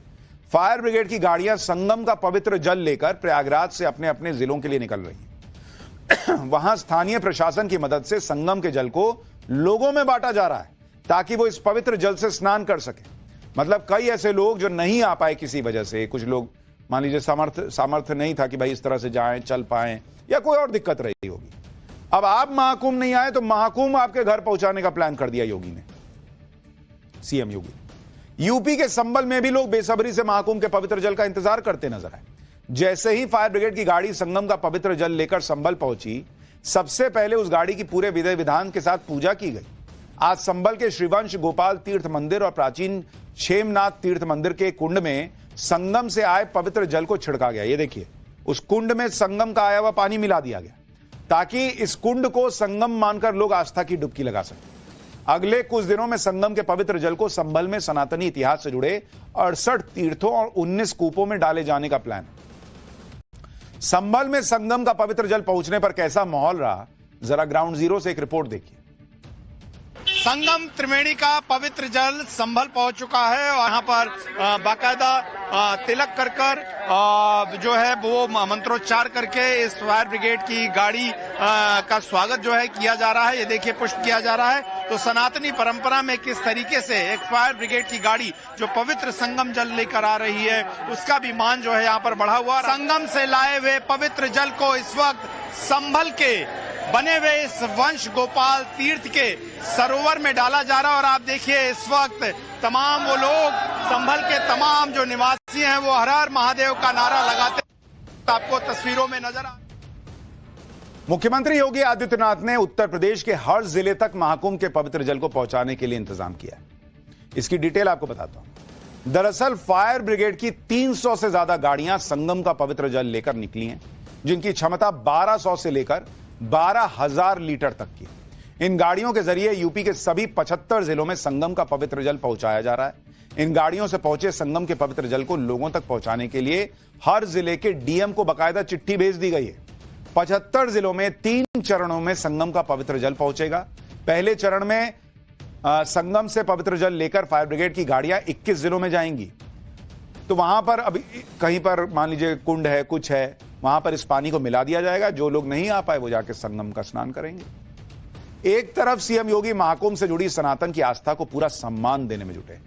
फायर ब्रिगेड की गाड़ियां संगम का पवित्र जल लेकर प्रयागराज से अपने अपने जिलों के लिए निकल रही हैं। वहां स्थानीय प्रशासन की मदद से संगम के जल को लोगों में बांटा जा रहा है ताकि वो इस पवित्र जल से स्नान कर सके। मतलब कई ऐसे लोग जो नहीं आ पाए किसी वजह से, कुछ लोग मान लीजिए सामर्थ्य नहीं था कि भाई इस तरह से जाएं, चल पाएं, या कोई और दिक्कत रही होगी। अब आप महाकुंभ नहीं आए तो महाकुंभ आपके घर पहुंचाने का प्लान कर दिया योगी ने, सीएम योगी। यूपी के संबल में भी लोग बेसब्री से महाकुंभ के पवित्र जल का इंतजार करते नजर आए। जैसे ही फायर ब्रिगेड की गाड़ी संगम का पवित्र जल लेकर संबल पहुंची, सबसे पहले उस गाड़ी की पूरे विधि विधान के साथ पूजा की गई। आज संबल के श्रीवंश गोपाल तीर्थ मंदिर और प्राचीन क्षेमनाथ तीर्थ मंदिर के कुंड में संगम से आए पवित्र जल को छिड़का गया। ये देखिए, उस कुंड में संगम का आया हुआ पानी मिला दिया गया ताकि इस कुंड को संगम मानकर लोग आस्था की डुबकी लगा सकें। अगले कुछ दिनों में संगम के पवित्र जल को संभल में सनातनी इतिहास से जुड़े 68 तीर्थों और 19 कूपों में डाले जाने का प्लान। संभल में संगम का पवित्र जल पहुंचने पर कैसा माहौल रहा, जरा ग्राउंड जीरो से एक रिपोर्ट देखिए। संगम त्रिवेणी का पवित्र जल संभल पहुंच चुका है और यहाँ पर बाकायदा तिलक कर जो है वो मंत्रोच्चार करके इस फायर ब्रिगेड की गाड़ी का स्वागत जो है किया जा रहा है। ये देखिए पुष्प किया जा रहा है। तो सनातनी परंपरा में किस तरीके से एक फायर ब्रिगेड की गाड़ी जो पवित्र संगम जल लेकर आ रही है उसका भी मान जो है यहाँ पर बढ़ा हुआ। संगम से लाए हुए पवित्र जल को इस वक्त संभल के बने हुए इस वंश गोपाल तीर्थ के सरोवर में डाला जा रहा है। और आप देखिए इस वक्त तमाम वो लोग संभल के तमाम जो निवासी हैं वो हर हर महादेव का नारा लगाते आपको तस्वीरों में नजर आ। मुख्यमंत्री योगी आदित्यनाथ ने उत्तर प्रदेश के हर जिले तक महाकुंभ के पवित्र जल को पहुंचाने के लिए इंतजाम किया है। इसकी डिटेल आपको बताता हूं। दरअसल फायर ब्रिगेड की 300 से ज्यादा गाड़ियां संगम का पवित्र जल लेकर निकली हैं, जिनकी क्षमता 1200 से लेकर 12,000 लीटर तक की। इन गाड़ियों के जरिए यूपी के सभी 75 जिलों में संगम का पवित्र जल पहुंचाया जा रहा है। इन गाड़ियों से पहुंचे संगम के पवित्र जल को लोगों तक पहुंचाने के लिए हर जिले के डीएम को बाकायदा चिट्ठी भेज दी गई है। 75 जिलों में 3 चरणों में संगम का पवित्र जल पहुंचेगा। पहले चरण में संगम से पवित्र जल लेकर फायर ब्रिगेड की गाड़ियां 21 जिलों में जाएंगी। तो वहां पर अभी कहीं पर मान लीजिए कुंड है, कुछ है, वहां पर इस पानी को मिला दिया जाएगा। जो लोग नहीं आ पाए वो जाके संगम का स्नान करेंगे। एक तरफ सीएम योगी महाकुंभ से जुड़ी सनातन की आस्था को पूरा सम्मान देने में जुटे,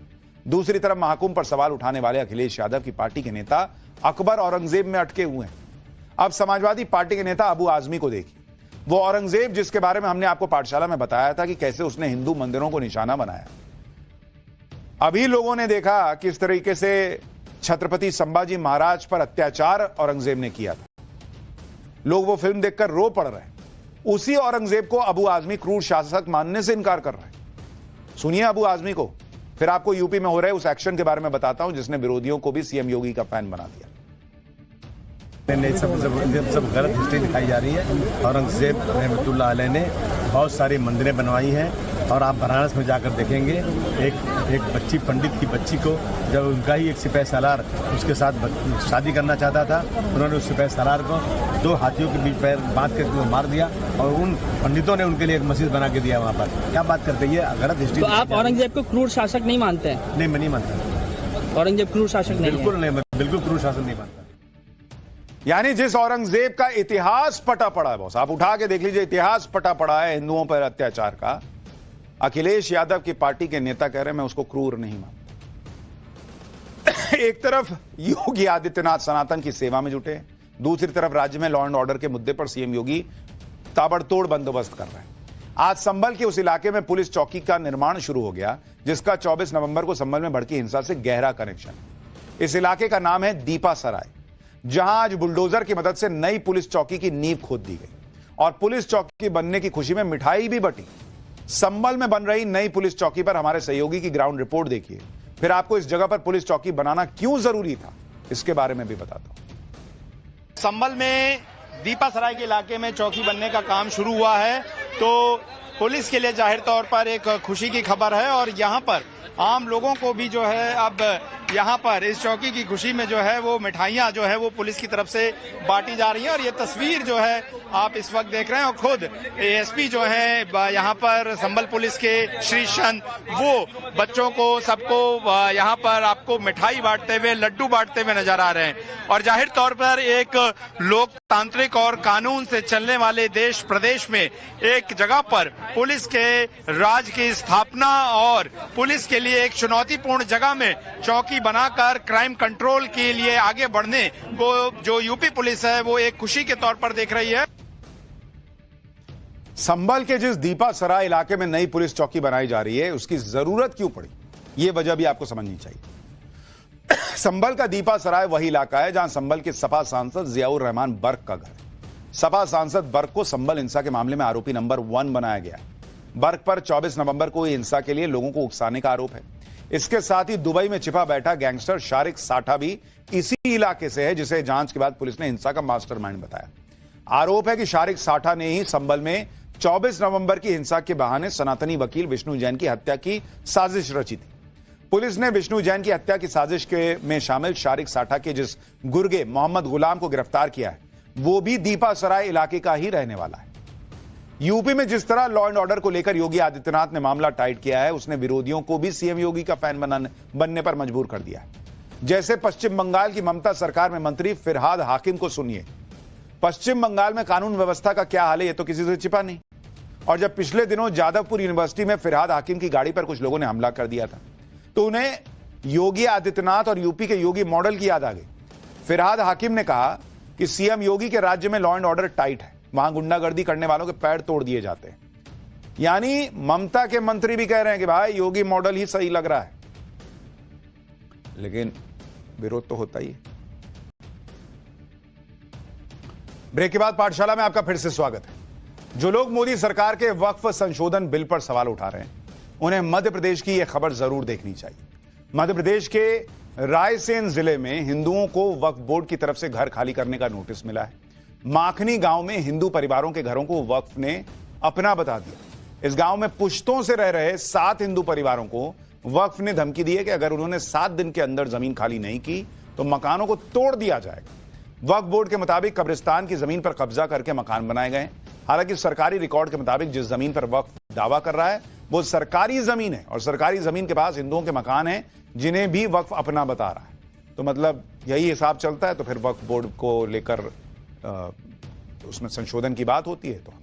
दूसरी तरफ महाकुंभ पर सवाल उठाने वाले अखिलेश यादव की पार्टी के नेता अकबर औरंगजेब में अटके हुए हैं। अब समाजवादी पार्टी के नेता अबू आजमी को देखिए। वो औरंगजेब जिसके बारे में हमने आपको पाठशाला में बताया था कि कैसे उसने हिंदू मंदिरों को निशाना बनाया। अभी लोगों ने देखा किस तरीके से छत्रपति संभाजी महाराज पर अत्याचार औरंगजेब ने किया था। लोग वो फिल्म देखकर रो पड़ रहे हैं। उसी औरंगजेब को अबू आजमी क्रूर शासक मानने से इनकार कर रहे हैं। सुनिए अबू आजमी को, फिर आपको यूपी में हो रहे उस एक्शन के बारे में बताता हूं जिसने विरोधियों को भी सीएम योगी का फैन बना दिया। सब गलत हिस्ट्री दिखाई जा रही है। औरंगजेब रहमतुल्लाह अलैह ने बहुत सारी मंदिरें बनवाई हैं और आप वाराणसी में जाकर देखेंगे एक बच्ची, पंडित की बच्ची को जब उनका ही एक सिपाही सालार उसके साथ शादी करना चाहता था, उन्होंने उस सिपाही सालार को 2 हाथियों के बीच पैर बांध कर मार दिया और उन पंडितों ने उनके लिए एक मस्जिद बना के दिया वहाँ पर। क्या बात करते हैं, गलत हिस्ट्री। तो आप औरंगजेब को क्रूर शासक नहीं मानते हैं? नहीं, मैं नहीं मानता। औरंगजेब क्रूर शासक नहीं? बिल्कुल नहीं, बिल्कुल क्रूर शासक नहीं मानता। यानी जिस औरंगजेब का इतिहास पटा पड़ा है, बॉस आप उठा के देख लीजिए, इतिहास पटा पड़ा है हिंदुओं पर अत्याचार का, अखिलेश यादव की पार्टी के नेता कह रहे हैं मैं उसको क्रूर नहीं मानता। एक तरफ योगी आदित्यनाथ सनातन की सेवा में जुटे, दूसरी तरफ राज्य में लॉ एंड ऑर्डर के मुद्दे पर सीएम योगी ताबड़तोड़ बंदोबस्त कर रहे हैं। आज संभल के उस इलाके में पुलिस चौकी का निर्माण शुरू हो गया जिसका 24 नवंबर को संभल में भड़की हिंसा से गहरा कनेक्शन है। इस इलाके का नाम है दीपा सराय, जहां आज बुलडोजर की मदद से नई पुलिस चौकी की नींव खोद दी गई और पुलिस चौकी बनने की खुशी में मिठाई भी बटी। संभल में बन रही नई पुलिस चौकी पर हमारे सहयोगी की ग्राउंड रिपोर्ट देखिए, फिर आपको इस जगह पर पुलिस चौकी बनाना क्यों जरूरी था इसके बारे में भी बताता हूं। संभल में दीपा सराय के इलाके में चौकी बनने का काम शुरू हुआ है, तो पुलिस के लिए जाहिर तौर पर एक खुशी की खबर है और यहां पर आम लोगों को भी जो है अब यहाँ पर इस चौकी की खुशी में जो है वो मिठाइयाँ जो है वो पुलिस की तरफ से बांटी जा रही हैं। और ये तस्वीर जो है आप इस वक्त देख रहे हैं और खुद एएसपी जो है यहाँ पर संभल पुलिस के श्री चंद वो बच्चों को सबको यहाँ पर आपको मिठाई बांटते हुए, लड्डू बांटते हुए नजर आ रहे हैं। और जाहिर तौर पर एक लोकतांत्रिक और कानून से चलने वाले देश प्रदेश में एक जगह पर पुलिस के राज की स्थापना और पुलिस के लिए एक चुनौतीपूर्ण जगह में चौकी बनाकर क्राइम कंट्रोल के लिए आगे बढ़ने को जो यूपी पुलिस है वो एक खुशी के तौर पर देख रही है। संभल के जिस दीपा सराय इलाके में नई पुलिस चौकी बनाई जा रही है उसकी जरूरत क्यों पड़ी, ये वजह भी आपको समझनी चाहिए। संभल का दीपा सराय वही इलाका है जहां संभल के सपा सांसद जियाउर रहमान बर्क का घर है। सपा सांसद बर्क को संभल हिंसा के मामले में आरोपी नंबर 1 बनाया गया। बर्क पर 24 नवंबर को हिंसा के लिए लोगों को उकसाने का आरोप है। इसके साथ ही दुबई में छिपा बैठा गैंगस्टर शारिक साठा भी इसी इलाके से है, जिसे जांच के बाद पुलिस ने हिंसा का मास्टरमाइंड बताया। आरोप है कि शारिक साठा ने ही संभल में 24 नवंबर की हिंसा के बहाने सनातनी वकील विष्णु जैन की हत्या की साजिश रची थी। पुलिस ने विष्णु जैन की हत्या की साजिश में शामिल शारिक साठा के जिस गुर्गे मोहम्मद गुलाम को गिरफ्तार किया है, वो भी दीपा सराय इलाके का ही रहने वाला है। यूपी में जिस तरह लॉ एंड ऑर्डर को लेकर योगी आदित्यनाथ ने मामला टाइट किया है, उसने विरोधियों को भी सीएम योगी का फैन बनने पर मजबूर कर दिया है। जैसे पश्चिम बंगाल की ममता सरकार में मंत्री फिरहाद हाकिम को सुनिए। पश्चिम बंगाल में कानून व्यवस्था का क्या हाल है, ये तो किसी से छिपा नहीं। और जब पिछले दिनों जादवपुर यूनिवर्सिटी में फिरहाद हाकिम की गाड़ी पर कुछ लोगों ने हमला कर दिया था, तो उन्हें योगी आदित्यनाथ और यूपी के योगी मॉडल की याद आ गई। फिरहाद हाकिम ने कहा कि सीएम योगी के राज्य में लॉ एंड ऑर्डर टाइट है, वहां गुंडागर्दी करने वालों के पैर तोड़ दिए जाते हैं। यानी ममता के मंत्री भी कह रहे हैं कि भाई योगी मॉडल ही सही लग रहा है, लेकिन विरोध तो होता ही है। ब्रेक के बाद पाठशाला में आपका फिर से स्वागत है। जो लोग मोदी सरकार के वक्फ संशोधन बिल पर सवाल उठा रहे हैं, उन्हें मध्य प्रदेश की यह खबर जरूर देखनी चाहिए। मध्य प्रदेश के रायसेन जिले में हिंदुओं को वक्फ बोर्ड की तरफ से घर खाली करने का नोटिस मिला है। माखनी गांव में हिंदू परिवारों के घरों को वक्फ ने अपना बता दिया। इस गांव में पुश्तों से रह रहे 7 हिंदू परिवारों को वक्फ ने धमकी दी है कि अगर उन्होंने 7 दिन के अंदर जमीन खाली नहीं की तो मकानों को तोड़ दिया जाएगा। वक्फ बोर्ड के मुताबिक कब्रिस्तान की जमीन पर कब्जा करके मकान बनाए गए। हालांकि सरकारी रिकॉर्ड के मुताबिक जिस जमीन पर वक्फ दावा कर रहा है वो सरकारी जमीन है, और सरकारी जमीन के पास हिंदुओं के मकान हैं जिन्हें भी वक्फ अपना बता रहा है। तो मतलब यही हिसाब चलता है। तो फिर वक्फ बोर्ड को लेकर उसमें संशोधन की बात होती है तो